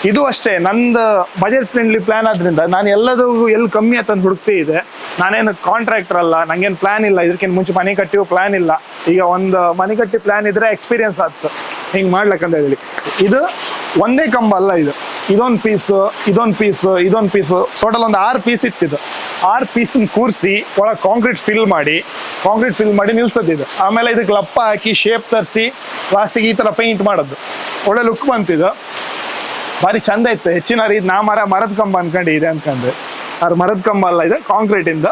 ಇದು ಅಷ್ಟೇ ನಂದು ಬಜೆಟ್ ಫ್ರೆಂಡ್ಲಿ ಪ್ಲಾನ್ ಆದ್ರಿಂದ ನಾನು ಎಲ್ಲದೂ ಎಲ್ಲಿ ಕಮ್ಮಿ ಆತಂದು ಹುಡುಕ್ತಿ ಇದೆ. ನಾನೇನು ಕಾಂಟ್ರಾಕ್ಟರ್ ಅಲ್ಲ, ನಂಗೇನು ಪ್ಲಾನ್ ಇಲ್ಲ, ಇದಕ್ಕಿಂತ ಮುಂಚೆ ಮನೆ ಕಟ್ಟಿಯೋ ಪ್ಲಾನ್ ಇಲ್ಲ. ಈಗ ಒಂದು ಮನೆ ಕಟ್ಟಿ ಪ್ಲಾನ್ ಇದ್ರೆ ಎಕ್ಸ್ಪೀರಿಯನ್ಸ್ ಆಗ್ತದೆ ಹಿಂಗೆ ಮಾಡ್ಲಕ್ಕಂತ ಹೇಳಿ. ಇದು ಒಂದೇ ಕಂಬ ಅಲ್ಲ, ಇದೊಂದು ಪೀಸು, ಇದೊಂದು ಪೀಸು ಟೋಟಲ್ ಒಂದು 6 ಪೀಸ್ ಇತ್ತಿದ್ದು. 6 ಪೀಸನ್ನ ಕೂರಿಸಿ ಒಳಗೆ ಕಾಂಕ್ರೀಟ್ ಫಿಲ್ ಮಾಡಿ ನಿಲ್ಸೋದಿದ್ದು. ಆಮೇಲೆ ಇದಕ್ಕೆ ಲಪ್ಪ ಹಾಕಿ ಶೇಪ್ ತರಿಸಿ ಲಾಸ್ಟಿಗೆ ಈ ಥರ ಪೇಂಟ್ ಮಾಡೋದು. ಒಳ್ಳೆ ಲುಕ್ ಬಂತಿದ್ದು, ಭಾರಿ ಚಂದ ಇತ್ತು. ಹೆಚ್ಚಿನ ಇದು ಮರದ ಕಂಬ ಅನ್ಕೊಂಡಿದೆ ಅನ್ಕೊಂಡ್ರೆ ಅದು ಮರದ ಕಂಬ ಅಲ್ಲ, ಇದೆ ಕಾಂಕ್ರೀಟ್ ಇಂದ.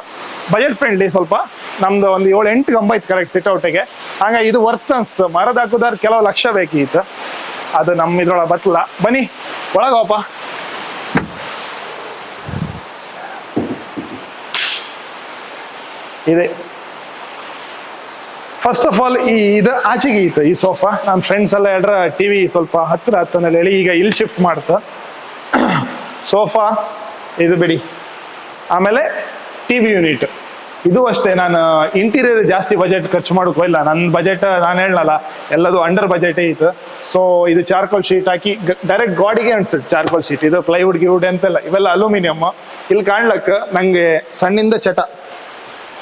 ಬಜೆಟ್ ಫ್ರೆಂಡ್ಲಿ ಸ್ವಲ್ಪ. ನಮ್ದು ಒಂದು 7-8 ಕಂಬ ಇತ್ತು ಕರೆಕ್ಟ್ ಸಿಟ್ಔಟಿಗೆ. ಹಾಗಾಗಿ ಇದು ವರ್ತ್ ಅನ್ಸ್ತು. ಮರದ ಹಾಕೋದಾದ್ರೆ ಕೆಲವು ಲಕ್ಷ ಬೇಕಿತ್ತು, ಅದು ನಮ್ಮ ಇದ್ರೊಳಗೆ ಬತ್ತಲ್ಲ. ಬನ್ನಿ ಒಳಗಪ್ಪ. ಇದೆ ಫಸ್ಟ್ ಆಫ್ ಆಲ್ ಇದು ಆಚೆಗೆ ಇತ್ತು ಈ ಸೋಫಾ. ನನ್ನ ಫ್ರೆಂಡ್ಸ್ ಎಲ್ಲ ಹೇಳ್ರ ಟಿವಿ ಸ್ವಲ್ಪ ಹತ್ರ ಹತ್ತನಲ್ಲಿ ಹೇಳಿ ಈಗ ಇಲ್ಲಿ ಶಿಫ್ಟ್ ಮಾಡ್ತ. ಸೋಫಾ ಇದು ಬಿಡಿ. ಆಮೇಲೆ ಟಿವಿ ಯೂನಿಟ್ ಇದು ಅಷ್ಟೇ. ನಾನು ಇಂಟೀರಿಯರ್ ಜಾಸ್ತಿ ಬಜೆಟ್ ಖರ್ಚು ಮಾಡೋಕೆ ಇಲ್ಲ. ನನ್ನ ಬಜೆಟ್ ನಾನು ಹೇಳಲ್ಲ, ಎಲ್ಲದು ಅಂಡರ್ ಬಜೆಟೇ ಇತ್ತು. ಸೊ ಇದು ಚಾರ್ಕೋಲ್ ಶೀಟ್ ಹಾಕಿ ಡೈರೆಕ್ಟ್ ಗಾಡಿಗೆ ಅನ್ಸುತ್ತೆ ಚಾರ್ಕೋಲ್ ಶೀಟ್. ಇದು ಪ್ಲೈವುಡ್ ಗಿವುಡ್ ಅಂತೆಲ್ಲ, ಇವೆಲ್ಲ ಅಲ್ಯೂಮಿನಿಯಮ್. ಇಲ್ಲಿ ಕಾಣ್ಲಕ್ಕ ನಂಗೆ ಸಣ್ಣಿಂದ ಚಟ,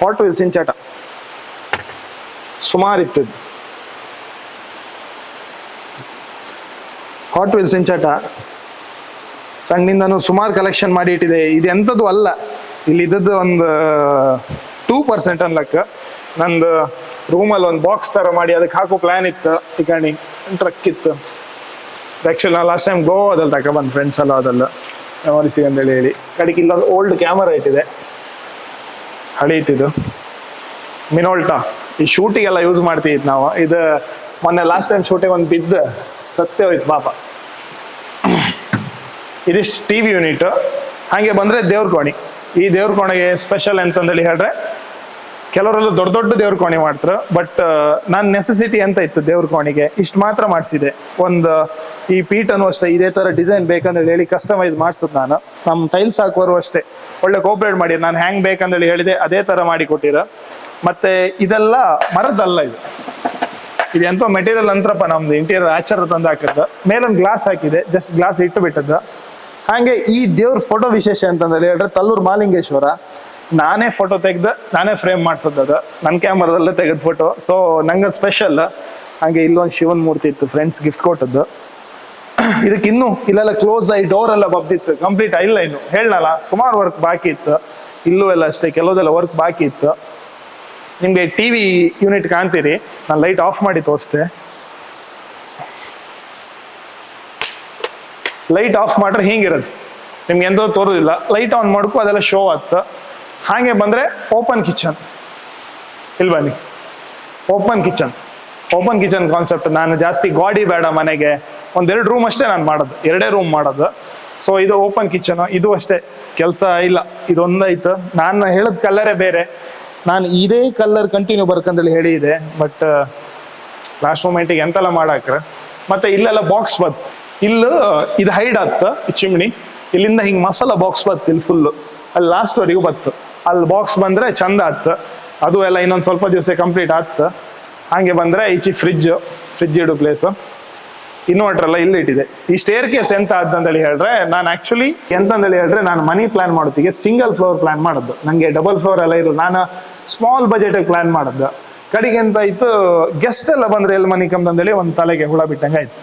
ಹಾಟ್ ವೀಲ್ಸಿನ ಚಟ ಸುಮಾರು ಇತ್ತು. ಹಾಟ್ ವೀಲ್ಸಿನ ಚಟ ಸಣ್ಣಿಂದನೂ ಸುಮಾರು ಕಲೆಕ್ಷನ್ ಮಾಡಿ ಇಟ್ಟಿದೆ. ಇದು ಎಂಥದ್ದು ಅಲ್ಲ, ಇಲ್ಲಿ ಇದ್ದದ್ದು ಒಂದು 2% ಅನ್ಲಕ್ಕ. ನಂದು ರೂಮಲ್ಲಿ ಒಂದು ಬಾಕ್ಸ್ ಥರ ಮಾಡಿ ಅದಕ್ಕೆ ಹಾಕೋ ಪ್ಲ್ಯಾನ್ ಇತ್ತು. ಈ ಕಣಿ ಟ್ರಕ್ ಇತ್ತು. ಆ್ಯಕ್ಚುಲಿ ನಾನು ಲಾಸ್ಟ್ ಟೈಮ್ ಗೋವಾದಲ್ಲಿ ತಗೊಬಂದು ಫ್ರೆಂಡ್ಸ್ ಎಲ್ಲ ಅದೆಲ್ಲ ಮೆಮೊರೀಸಿಗೆ ಅಂತೇಳಿ ಹೇಳಿ. ಕಡೆಗೆ ಇಲ್ಲೊಂದು ಓಲ್ಡ್ ಕ್ಯಾಮರಾ ಇಟ್ಟಿದೆ, ಹಳಿ ಇತ್ತಿದ್ದು ಮಿನೋಲ್ಟಾ. ಈ ಶೂಟಿಗೆಲ್ಲ ಯೂಸ್ ಮಾಡ್ತಿದ್ದು ನಾವು. ಇದು ಮೊನ್ನೆ ಲಾಸ್ಟ್ ಟೈಮ್ ಶೂಟಿಗೆ ಒಂದು ಬಿದ್ದು ಸತ್ತೇ ಹೋಯ್ತು ಪಾಪ. ಇದಿಷ್ಟು ಟಿವಿ ಯೂನಿಟ್. ಹಾಗೆ ಬಂದರೆ ದೇವ್ರ ಕೋಣೆ. ಈ ದೇವ್ರ ಕೋಣೆಗೆ ಸ್ಪೆಷಲ್ ಅಂತಂದೇಳಿ ಹೇಳ್ರೆ, ಕೆಲವರೆಲ್ಲ ದೊಡ್ಡ ದೊಡ್ಡ ದೇವ್ರ ಕೋಣೆ ಮಾಡ್ತಾರೆ. ಬಟ್ ನನ್ನ ನೆಸೆಸಿಟಿ ಅಂತ ಇತ್ತು ದೇವ್ರ ಕೋಣೆಗೆ, ಇಷ್ಟು ಮಾತ್ರ ಮಾಡಿಸಿದೆ. ಒಂದು ಈ ಪೀಠನು ಅಷ್ಟೇ ಇದೇ ಥರ ಡಿಸೈನ್ ಬೇಕಂದೇಳಿ ಹೇಳಿ ಕಸ್ಟಮೈಸ್ ಮಾಡಿಸೋದು ನಾನು. ನಮ್ಮ ಟೈಲ್ಸ್ ಹಾಕೋರು ಅಷ್ಟೇ ಒಳ್ಳೆ ಕೋಪ್ರೇಟ್ ಮಾಡಿ ನಾನು ಹ್ಯಾಂಗ್ ಬೇಕಂದೇಳಿ ಹೇಳಿದೆ ಅದೇ ಥರ ಮಾಡಿ ಕೊಟ್ಟಿರ. ಮತ್ತೆ ಇದೆಲ್ಲ ಮರದಲ್ಲ, ಇದು ಎಂತ ಮೆಟೀರಿಯಲ್ ಅಂತ್ರಪ್ಪ ನಮ್ದು ಇಂಟೀರಿಯರ್ ಆಚಾರ ತಂದು ಹಾಕಿದ್ದು. ಮೇಲೊಂದು ಗ್ಲಾಸ್ ಹಾಕಿದೆ, ಜಸ್ಟ್ ಗ್ಲಾಸ್ ಇಟ್ಟು ಬಿಟ್ಟದ್ದು. ಹಾಗೆ ಈ ದೇವ್ರ ಫೋಟೋ ವಿಶೇಷ ಅಂತಂದೇಳಿ ಹೇಳ್ರೆ, ತಲ್ಲೂರು ಮಾಲಿಂಗೇಶ್ವರ ನಾನೇ ಫೋಟೋ ತೆಗೆದು ನಾನೇ ಫ್ರೇಮ್ ಮಾಡಿಸೋದು, ನನ್ನ ಕ್ಯಾಮರಾದಲ್ಲೇ ತೆಗೆದ ಫೋಟೋ. ಸೊ ನಂಗೆ ಸ್ಪೆಷಲ್. ಹಾಗೆ ಇಲ್ಲೊಂದು ಶಿವನ್ ಮೂರ್ತಿ ಇತ್ತು, ಫ್ರೆಂಡ್ಸ್ ಗಿಫ್ಟ್ ಕೊಟ್ಟದ್ದು. ಇದಕ್ಕೆ ಇನ್ನೂ ಇಲ್ಲೆಲ್ಲ ಕ್ಲೋಸ್ ಆಗಿ ಡೋರ್ ಎಲ್ಲ ಬಬ್ದಿತ್ತು, ಕಂಪ್ಲೀಟ್ ಇಲ್ಲ ಇನ್ನು. ಹೇಳಲ್ಲ ಸುಮಾರು ವರ್ಕ್ ಬಾಕಿ ಇತ್ತು. ಇಲ್ಲೂ ಎಲ್ಲ ಅಷ್ಟೇ ಕೆಲವುದೆಲ್ಲ ವರ್ಕ್ ಬಾಕಿ ಇತ್ತು. ನಿಮಗೆ ಟಿವಿ ಯೂನಿಟ್ ಕಾಣ್ತೀರಿ, ನಾನು ಲೈಟ್ ಆಫ್ ಮಾಡಿ ತೋರಿಸ್ತೆ. ಲೈಟ್ ಆಫ್ ಮಾಡ್ರೆ ಹಿಂಗಿರೋದು, ನಿಮ್ಗೆ ಎಂದೋ ತೋರೋದಿಲ್ಲ. ಲೈಟ್ ಆನ್ ಮಾಡ್ಕೊ ಅದೆಲ್ಲ ಶೋ ಆಗ್ತ. ಹಾಗೆ ಬಂದರೆ ಓಪನ್ ಕಿಚನ್. ಇಲ್ಲಿ ಬನ್ನಿ, ಓಪನ್ ಕಿಚನ್ ಕಾನ್ಸೆಪ್ಟ್. ನಾನು ಜಾಸ್ತಿ ಗಾಡಿ ಬೇಡ ಮನೆಗೆ, 1-2 ರೂಮ್ ಅಷ್ಟೇ ನಾನು ಮಾಡೋದು, 2 ರೂಮ್ ಮಾಡೋದು. ಸೊ ಇದು ಓಪನ್ ಕಿಚನ್. ಇದು ಅಷ್ಟೇ ಕೆಲಸ ಇಲ್ಲ, ಇದೊಂದಾಯ್ತು. ನಾನು ಹೇಳೋದು ಕಲರೇ ಬೇರೆ. ನಾನು ಇದೇ ಕಲರ್ ಕಂಟಿನ್ಯೂ ಬರ್ಕಂದೇಳಿ ಹೇಳಿದೆ, ಬಟ್ ಲಾಸ್ಟ್ ಮೂಮೆಂಟಿಗೆ ಎಂತೆಲ್ಲ ಮಾಡಾಕ್ರೆ. ಮತ್ತೆ ಇಲ್ಲೆಲ್ಲ ಬಾಕ್ಸ್ ಬತ್, ಇಲ್ಲ ಇದು ಹೈಡ್ ಆತ್ತ ಈ ಚಿಮ್ನಿ. ಇಲ್ಲಿಂದ ಹಿಂಗೆ ಮಸಾಲ ಬಾಕ್ಸ್ ಬತ್ತು ಇಲ್ಲಿ ಫುಲ್ಲು, ಅಲ್ಲಿ ಲಾಸ್ಟ್ವರೆಗೂ ಬತ್ತು. ಅಲ್ಲಿ ಬಾಕ್ಸ್ ಬಂದರೆ ಚಂದ ಆತ್ತು. ಅದು ಎಲ್ಲ ಇನ್ನೊಂದು ಸ್ವಲ್ಪ ದಿವಸ ಕಂಪ್ಲೀಟ್ ಆತ್ತು. ಹಾಗೆ ಬಂದರೆ ಈಚೆ ಫ್ರಿಜ್ ಇಡೋ ಪ್ಲೇಸು. ಇನ್ವರ್ಟರ್ ಎಲ್ಲ ಇಲ್ಲಿ ಇಟ್ಟಿದೆ. ಈ ಸ್ಟೇರ್ ಕೇಸ್ ಎಂತ ಆದಂತೇಳಿ ಹೇಳಿದ್ರೆ, ನಾನು ಆಕ್ಚುಲಿ ಎಂತಂದೇಳಿ ಹೇಳಿದ್ರೆ, ನಾನು ಮನಿ ಪ್ಲಾನ್ ಮಾಡೋದಿಗೆ ಸಿಂಗಲ್ ಫ್ಲೋರ್ ಪ್ಲಾನ್ ಮಾಡೋದು. ನನಗೆ ಡಬಲ್ ಫ್ಲೋರ್ ಎಲ್ಲ ಇರೋದು. ನಾನು ಸ್ಮಾಲ್ ಬಜೆಟ್ ಪ್ಲಾನ್ ಮಾಡೋದು. ಕಡೆಗೆ ಎಂತ ಆಯ್ತು, ಗೆಸ್ಟ್ ಎಲ್ಲ ಬಂದ್ರೆ ಎಲ್ಲಿ ಮನಿ ಕಮ್ದಂದೇಳಿ ಒಂದು ತಲೆಗೆ ಹುಳ ಬಿಟ್ಟಂಗೆ ಆಯ್ತು.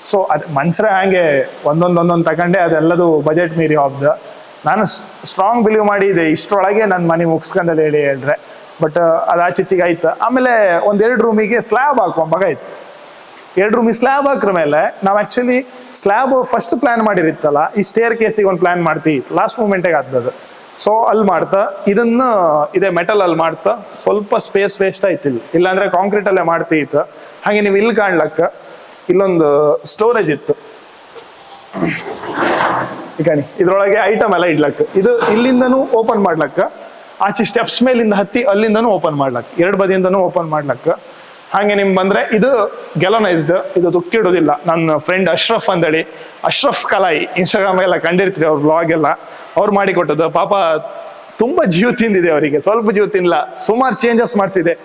ಸೊ ಅದು ಮನುಷ್ಯರ ಹಾಗೆ ಒಂದೊಂದು ತಗೊಂಡೆ, ಅದೆಲ್ಲದು ಬಜೆಟ್ ಮೀರಿ ಹೋಗ್ದು. ನಾನು ಸ್ಟ್ರಾಂಗ್ ಬಿಲೀವ್ ಮಾಡಿದೆ ಇಷ್ಟರೊಳಗೆ ನನ್ನ ಮನೆ ಮುಗಿಸ್ಕೊಂಡಲ್ಲಿ ಹೇಳಿದ್ರೆ. ಬಟ್ ಅದು ಆಚೆಚಿಗೆ ಆಯ್ತು. ಆಮೇಲೆ 1-2 ರೂಮಿಗೆ ಸ್ಲ್ಯಾಬ್ ಹಾಕೊಂಬಾಗಾಯ್ತು. 2 ರೂಮಿಗೆ ಸ್ಲ್ಯಾಬ್ ಹಾಕ್ರ ಮೇಲೆ ನಾವು ಆ್ಯಕ್ಚುಲಿ ಸ್ಲ್ಯಾಬ್ ಫಸ್ಟ್ ಪ್ಲಾನ್ ಮಾಡಿರಿತ್ತಲ್ಲ, ಈ ಸ್ಟೇರ್ ಕೇಸಿಗೆ ಒಂದು ಪ್ಲಾನ್ ಮಾಡ್ತೀವಿ, ಲಾಸ್ಟ್ ಮೂಮೆಂಟಿಗೆ ಆಗ್ತದೆ. ಸೊ ಅಲ್ಲಿ ಮಾಡ್ತಾ ಇದನ್ನು ಇದೇ ಮೆಟಲ್ ಅಲ್ಲಿ ಮಾಡ್ತಾ ಸ್ವಲ್ಪ ಸ್ಪೇಸ್ ವೇಸ್ಟ್ ಆಯ್ತು. ಇಲ್ಲಾಂದ್ರೆ ಕಾಂಕ್ರೀಟಲ್ಲೇ ಮಾಡ್ತೀತ್ತು. ಹಾಗೆ ನೀವು ಇಲ್ಲಿ ಕಾಣ್ಲಕ್ಕ ಇಲ್ಲೊಂದು ಸ್ಟೋರೇಜ್ ಇತ್ತು. ಈಗ ಇದ್ರೊಳಗೆ ಐಟಮ್ ಎಲ್ಲ ಇಡ್ಲಕ್ಕ. ಇದು ಇಲ್ಲಿಂದನೂ ಓಪನ್ ಮಾಡ್ಲಕ್ಕ, ಆಚೆ ಸ್ಟೆಪ್ಸ್ ಮೇಲಿಂದ ಹತ್ತಿ ಅಲ್ಲಿಂದನೂ ಓಪನ್ ಮಾಡ್ಲಕ್ಕ, 2 ಬದಿಯಿಂದನೂ ಓಪನ್ ಮಾಡ್ಲಕ್ಕ. ಹಾಗೆ ನಿಮ್ಗೆ ಬಂದ್ರೆ ಇದು ಗೆಲನೈಸ್ಡ್, ಇದು ದುಕ್ಕಿಡೋದಿಲ್ಲ. ನನ್ನ ಫ್ರೆಂಡ್ ಅಶ್ರಫ್ ಅಂದೇಳಿ, ಅಶ್ರಫ್ ಕಲಾಯಿ, ಇನ್ಸ್ಟಾಗ್ರಾಮ್ ಎಲ್ಲ ಕಂಡಿರ್ತೀರಿ ಅವ್ರ ಬ್ಲಾಗ್ ಎಲ್ಲ, ಅವ್ರು ಮಾಡಿಕೊಟ್ಟದ್ದು. ಪಾಪ ತುಂಬಾ ಜೀವ ತಿಂದಿದೆ ಅವರಿಗೆ, ಸ್ವಲ್ಪ ಜೀವ ತಿನ್ನಲ್ಲ, ಸುಮಾರು ಚೇಂಜಸ್ ಮಾಡಿಸಿದೆ.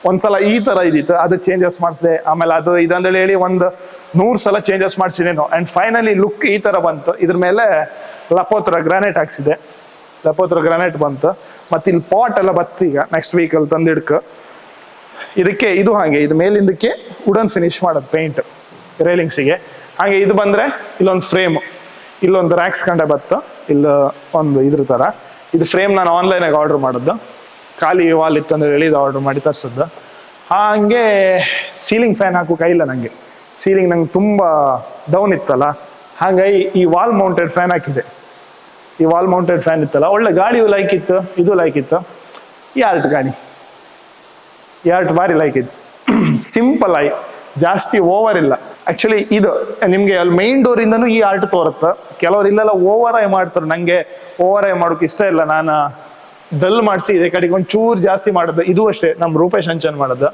ಒಂದ್ಸಲ ಈ ತರ ಇದಿತ್ತು, ಅದು ಚೇಂಜಸ್ ಮಾಡಿಸಿದೆ. ಆಮೇಲೆ ಅದು ಇದಂದೇಳಿ ಹೇಳಿ 100 ಸಲ ಚೇಂಜಸ್ ಮಾಡಿಸಿದೇನು. ಅಂಡ್ ಫೈನಲಿ ಲುಕ್ ಈ ತರ ಬಂತು. ಇದ್ರ ಮೇಲೆ ಲಪೋತ್ರ ಗ್ರಾನೈಟ್ ಹಾಕ್ಸಿದೆ, ಲಪೋತ್ರ ಗ್ರಾನೈಟ್ ಬಂತು. ಮತ್ತೆ ಇಲ್ಲಿ ಪಾಟ್ ಎಲ್ಲ ಬತ್ತು, ಈಗ ನೆಕ್ಸ್ಟ್ ವೀಕಲ್ಲಿ ತಂದಿಡ್ಕ. ಇದಕ್ಕೆ ಇದು ಹಾಗೆ ಇದು ಮೇಲಿಂದಕ್ಕೆ ವುಡನ್ ಫಿನಿಶ್ ಮಾಡೋದು ಪೇಂಟ್ ರೈಲಿಂಗ್ಸಿಗೆ. ಹಾಗೆ ಇದು ಬಂದ್ರೆ ಇಲ್ಲೊಂದು ಫ್ರೇಮ್, ಇಲ್ಲೊಂದು ರ್ಯಾಕ್ಸ್ ಕಂಡೆ ಬತ್ತು, ಇಲ್ಲ ಒಂದು ಇದ್ರ ತರ. ಇದು ಫ್ರೇಮ್ ನಾನು ಆನ್ಲೈನಾಗ ಆರ್ಡರ್ ಮಾಡಿದ್ದು, ಖಾಲಿ ವಾಲ್ ಇತ್ತು ಅಂದ್ರೆ ಹೇಳಿ ಇದು ಆರ್ಡರ್ ಮಾಡಿ ತರಿಸಿದ್ದು. ಹಾಗೆ ಸೀಲಿಂಗ್ ಫ್ಯಾನ್ ಹಾಕೋ ಕೈಲ್ಲ ನನಗೆ, ಸೀಲಿಂಗ್ ನಂಗೆ ತುಂಬ ಡೌನ್ ಇತ್ತಲ್ಲ, ಹಾಗಾಗಿ ಈ ವಾಲ್ ಮೌಂಟೆಡ್ ಫ್ಯಾನ್ ಹಾಕಿದೆ. ಈ ವಾಲ್ ಮೌಂಟೆಡ್ ಫ್ಯಾನ್ ಇತ್ತಲ್ಲ, ಒಳ್ಳೆ ಗಾಡಿಯು ಲೈಕ್ ಇತ್ತು, ಇದು ಲೈಕ್ ಇತ್ತು. ಈ ಆರ್ಟ್ ಗಾಡಿ, ಈ ಆರ್ಟ್ ಭಾರಿ ಲೈಕ್ ಇತ್ತು. ಸಿಂಪಲ್ ಆಗಿ, ಜಾಸ್ತಿ ಓವರ್ ಇಲ್ಲ. ಆಕ್ಚುಲಿ ಇದು ನಿಮ್ಗೆ ಅಲ್ಲಿ ಮೈನ್ ಡೋರ್ ಇಂದನೂ ಈ ಆರ್ಟ್ ತೋರುತ್ತೆ. ಕೆಲವರು ಇಲ್ಲೆಲ್ಲ ಓವರ್ ಐ ಮಾಡ್ತಾರೆ, ನಂಗೆ ಓವರ್ ಐ ಮಾಡೋಕೆ ಇಷ್ಟ ಇಲ್ಲ, ನಾನು ಡಲ್ ಮಾಡಿಸಿ ಇದೇ ಕಡೆಗೆ ಒಂಚೂರು ಜಾಸ್ತಿ ಮಾಡೋದು. ಇದು ಅಷ್ಟೇ ನಮ್ಮ ರೂಪೇಶ್ ಅಂಚನ್ ಮಾಡೋದು,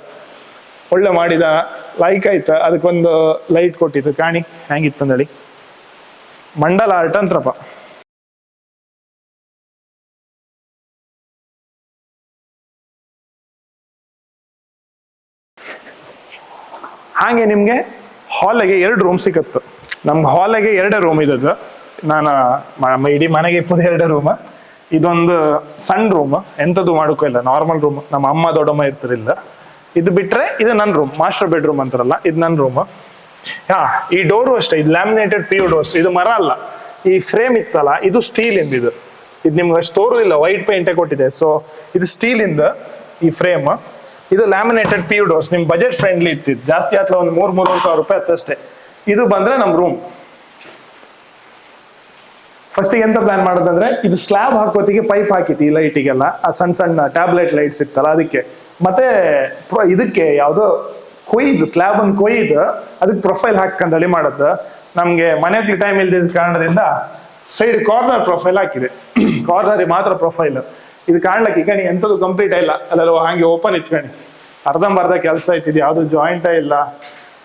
ಒಳ್ಳೆ ಮಾಡಿದ, ಲೈಕ್ ಆಯ್ತು. ಅದಕ್ಕೊಂದು ಲೈಟ್ ಕೊಟ್ಟಿತ್ತು, ಕಾಣಿ ಹೆಂಗಿತ್ತಂದೇಳಿ. ಮಂಡಲ ಆರ್ಟ್ ಅಂತ್ರಪ್ಪ. ಹಾಗೆ ನಿಮ್ಗೆ ಹಾಲಿಗೆ 2 ರೂಮ್ ಸಿಕ್ಕತ್ತು. ನಮ್ಗೆ ಹಾಲಿಗೆ 2 ರೂಮ್ ಇದ್ದದ್ದು. ನಾನು ಇಡೀ ಮನೆಗೆ ಇಪ್ಪದು 2 ರೂಮ್. ಇದೊಂದು ಸಣ್ಣ ರೂಮ್, ಎಂಥದ್ದು ಮಾಡೋಕ್ಕೂ ಇಲ್ಲ, ನಾರ್ಮಲ್ ರೂಮ್. ನಮ್ಮ ಅಮ್ಮ ದೊಡ್ಡಮ್ಮ ಇರ್ತಿರಲಿಲ್ಲ. ಇದು ಬಿಟ್ರೆ ಇದು ನನ್ನ ರೂಮ್, ಮಾಸ್ಟರ್ ಬೆಡ್ರೂಮ್ ಅಂತಾರಲ್ಲ, ಇದು ನನ್ನ ರೂಮ್. ಈ ಡೋರು ಅಷ್ಟೇ, ಇದು ಲ್ಯಾಮಿನೇಟೆಡ್ PU ಡೋರ್ಸ್. ಇದು ಮರ ಅಲ್ಲ, ಈ ಫ್ರೇಮ್ ಇತ್ತಲ್ಲ ಇದು ಸ್ಟೀಲ್ ಇಂದ. ಇದು ನಿಮ್ಗೆ ಅಷ್ಟು ತೋರುದಿಲ್ಲ, ವೈಟ್ ಪೇಂಟೇ ಕೊಟ್ಟಿದೆ. ಸೊ ಇದು ಸ್ಟೀಲ್ ಇಂದ ಈ ಫ್ರೇಮ್. ಇದು ಲ್ಯಾಮಿನೇಟೆಡ್ PU ಡೋರ್ಸ್. ನಿಮ್ ಬಜೆಟ್ ಫ್ರೆಂಡ್ಲಿ ಇತ್ತಿದ್ದು, ಜಾಸ್ತಿ ಆತ್ಲ ಒಂದು 3,000 ರೂಪಾಯಿ ಅಷ್ಟೇ. ಇದು ಬಂದ್ರೆ ನಮ್ ರೂಮ್. ಫಸ್ಟ್ ಎಂತ ಪ್ಲಾನ್ ಮಾಡೋದಂದ್ರೆ, ಇದು ಸ್ಲ್ಯಾಬ್ ಹಾಕೋತಿಗೆ ಪೈಪ್ ಹಾಕಿತ್ತು ಈ ಲೈಟಿಗೆಲ್ಲ, ಆ ಸಣ್ಣ ಸಣ್ಣ ಟ್ಯಾಬ್ಲೆಟ್ ಲೈಟ್ಸ್ ಇತ್ತಲ್ಲ ಅದಕ್ಕೆ. ಮತ್ತೆ ಇದಕ್ಕೆ ಯಾವ್ದೋ ಕೊಯ್ದು ಸ್ಲ್ಯಾಬ್ ಅನ್ನು ಕೊಯ್ದು ಅದಕ್ಕೆ ಪ್ರೊಫೈಲ್ ಹಾಕಂತೇಳಿ ಮಾಡೋದು. ನಮ್ಗೆ ಮನೆಯಲ್ಲಿ ಟೈಮ್ ಇಲ್ದಿದ್ದ ಕಾರಣದಿಂದ ಸೈಡ್ ಕಾರ್ನರ್ ಪ್ರೊಫೈಲ್ ಹಾಕಿದೆ, ಕಾರ್ನರ್ ಮಾತ್ರ ಪ್ರೊಫೈಲ್. ಇದು ಕಾಣ್ಲಕ್ಕೆ ಈಗ ನೀ ಎಂಥದ್ದು ಕಂಪ್ಲೀಟ್ ಇಲ್ಲ, ಅಲ್ಲೆಲ್ಲ ಹಾಗೆ ಓಪನ್ ಇತ್ಕಣಿ, ಅರ್ಧಂಬರ್ಧ ಕೆಲಸ ಇತ್ತಿದ್ದು, ಯಾವ್ದು ಜಾಯಿಂಟೇ ಇಲ್ಲ,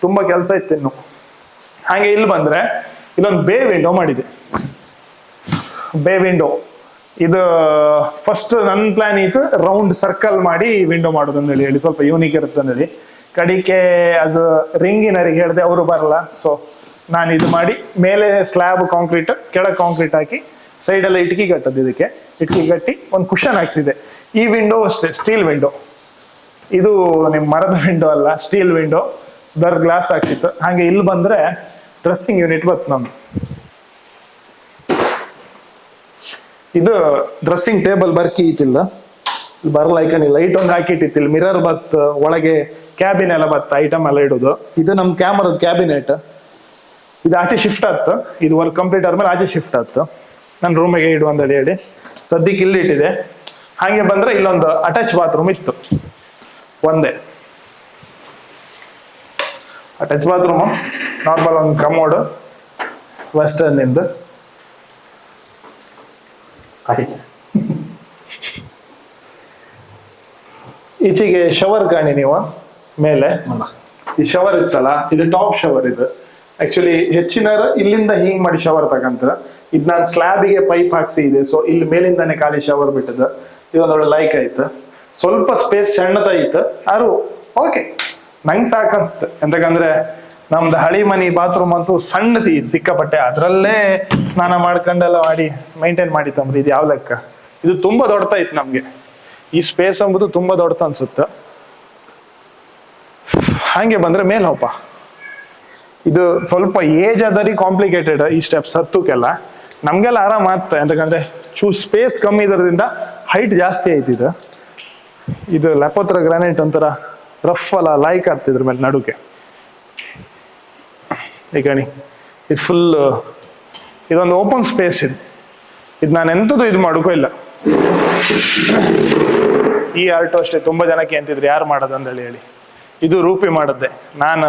ತುಂಬಾ ಕೆಲಸ ಇತ್ತು ಇನ್ನು. ಹಾಗೆ ಇಲ್ಲಿ ಬಂದ್ರೆ ಇಲ್ಲೊಂದು ಬೇ ವಿಂಡೋ ಮಾಡಿದೆ. ಬೇ ವಿಂಡೋ ಇದು ಫಸ್ಟ್ ನನ್ನ ಪ್ಲಾನ್ ಇತ್ತು, ರೌಂಡ್ ಸರ್ಕಲ್ ಮಾಡಿ ವಿಂಡೋ ಮಾಡೋದು ಅಂತ ಹೇಳಿ, ಸ್ವಲ್ಪ ಯೂನಿಕ್ ಇರುತ್ತೆ ಅಂತ ಹೇಳಿ. ಕಡಿಕೆ ಅದು ರಿಂಗಿನರಿಗೆ ಹೇಳಿದೆ, ಅವರು ಬರಲ್ಲ. ಸೊ ನಾನು ಇದು ಮಾಡಿ ಮೇಲೆ ಸ್ಲ್ಯಾಬ್ ಕಾಂಕ್ರೀಟ್, ಕೆಳಗೆ ಕಾಂಕ್ರೀಟ್ ಹಾಕಿ ಸೈಡೆಲ್ಲ ಇಟ್ಕಿ ಕಟ್ಟದ್ದು. ಇದಕ್ಕೆ ಇಟ್ಕಿ ಕಟ್ಟಿ ಒಂದು ಕುಷನ್ ಹಾಕ್ಸಿದೆ. ಈ ವಿಂಡೋ ಅಷ್ಟೇ ಸ್ಟೀಲ್ ವಿಂಡೋ, ಇದು ನಿಮ್ ಮರದ ವಿಂಡೋ ಅಲ್ಲ, ಸ್ಟೀಲ್ ವಿಂಡೋ, ಗ್ಲಾಸ್ ಹಾಕ್ಸಿತ್ತು. ಹಾಗೆ ಇಲ್ಲಿ ಬಂದ್ರೆ ಡ್ರೆಸ್ಸಿಂಗ್ ಯೂನಿಟ್ ಬತ್ತು ನಮ್ದು. ಇದು ಡ್ರೆಸ್ಸಿಂಗ್ ಟೇಬಲ್ ಬರ್ಕಿ ಇತ್ತಿಲ್ಲ, ಬರ್ಲೈಕನಿ ಲೈಟ್ ಒಂದು ಹಾಕಿಟ್ಟಿತ್ತಿಲ್ಲ, ಮಿರರ್ ಬತ್, ಒಳಗೆ ಕ್ಯಾಬಿನ್ ಎಲ್ಲ ಬತ್ತ, ಐಟಮ್ ಎಲ್ಲ ಇಡೋದು. ಇದು ನಮ್ ಕ್ಯಾಮರದ ಕ್ಯಾಬಿನೆಟ್. ಇದು ಆಚೆ ಶಿಫ್ಟ್ ಆಯ್ತು, ಇದು ವರ್ಕ್ ಕಂಪ್ಲೀಟ್ ಆದ್ಮೇಲೆ ಆಚೆ ಶಿಫ್ಟ್ ಆಯ್ತು. ನನ್ನ ರೂಮಿಗೆ ಇಡು ಅಂತ ಹೇಳಿ ಸದ್ಯಕ್ಕೆ ಇಲ್ಲಿ ಇಟ್ಟಿದೆ. ಹಾಗೆ ಬಂದ್ರೆ ಇಲ್ಲೊಂದು ಅಟ್ಯಾಚ್ ಬಾತ್ರೂಮ್ ಇತ್ತು, ಒಂದೇ ಅಟ್ಯಾಚ್ ಬಾತ್ರೂಮು. ನಾರ್ಮಲ್ ಒಂದು ಕಮೋಡ್ ವೆಸ್ಟರ್ನ್ ಇಂದ. ಈಚೆಗೆ ಶವರ್ ಕಾಣಿ ನೀವು ಮೇಲೆ. ಈ ಶವರ್ ಇತ್ತಲ್ಲ, ಇದು ಟಾಪ್ ಶವರ್. ಇದು ಆಕ್ಚುಲಿ ಹೆಚ್ಚಿನವರು ಇಲ್ಲಿಂದ ಹಿಂಗ್ ಮಾಡಿ ಶವರ್ ತಗಂತ. ಇದು ನಾನು ಸ್ಲ್ಯಾಬಿಗೆ ಪೈಪ್ ಹಾಕ್ಸಿ ಇದೆ. ಸೊ ಇಲ್ಲಿ ಮೇಲಿಂದಾನೆ ಖಾಲಿ ಶವರ್ ಬಿಟ್ಟದ. ಇದೊಂದೊಳ್ಳೆ ಲೈಕ್ ಆಯ್ತು. ಸ್ವಲ್ಪ ಸ್ಪೇಸ್ ಸಣ್ಣದಾಯ್ತು, ಆದ್ರೂ ಓಕೆ, ನಂಗೆ ಸಾಕನ್ಸ್ತು. ಎಂತಕಂದ್ರೆ ನಮ್ದು ಹಳಿ ಮನಿ ಬಾತ್ರೂಮ್ ಅಂತೂ ಸಣ್ಣತಿ ಸಿಕ್ಕಾಪಟ್ಟೆ, ಅದ್ರಲ್ಲೇ ಸ್ನಾನ ಮಾಡ್ಕೊಂಡೆಲ್ಲ ಮಾಡಿ ಮೈಂಟೈನ್ ಮಾಡಿತ್ತಂಬ್ರಿ. ಇದು ಯಾವ ಲೆಕ್ಕ, ಇದು ತುಂಬಾ ದೊಡ್ಡದಾಯ್ತು ನಮ್ಗೆ. ಈ ಸ್ಪೇಸ್ ಎಂಬುದು ತುಂಬಾ ದೊಡ್ಡದು ಅನ್ಸುತ್ತೆ. ಹಾಗೆ ಬಂದ್ರೆ ಮೇಲ್ ಹೋಪ, ಇದು ಸ್ವಲ್ಪ ಏಜ್ ಅದರಿ ಕಾಂಪ್ಲಿಕೇಟೆಡ್ ಈ ಸ್ಟೆಪ್ಸ್ ಹತ್ತಕ್ಕೆಲ್ಲ. ನಮ್ಗೆಲ್ಲ ಆರಾಮ ಆಗ್ತದೆ, ಎಂತಕಂದ್ರೆ ಸ್ಪೇಸ್ ಕಮ್ಮಿ ಇರೋದ್ರಿಂದ ಹೈಟ್ ಜಾಸ್ತಿ ಆಯ್ತು. ಇದು ಲಪೋತ್ರ ಗ್ರಾನೈಟ್ ಒಂಥರ ರಫ್ ಅಲ್ಲ, ಲೈಕ್ ಆಗ್ತಿದ್ರ ಮೇಲೆ ನಡುಕೆ. ಈ ಕಣಿ ಇದು ಫುಲ್, ಇದೊಂದು ಓಪನ್ ಸ್ಪೇಸ್. ಇದು ನಾನು ಎಂಥದ್ದು ಇದು ಮಾಡೋಕೋ ಇಲ್ಲ. ಈ ಆರ್ಟು ಅಷ್ಟೇ, ತುಂಬಾ ಜನಕ್ಕೆ ಅಂತಿದ್ರು ಯಾರು ಮಾಡೋದು ಅಂತ ಹೇಳಿ. ಇದು ರೂಪಿ ಮಾಡದ್ದೆ. ನಾನು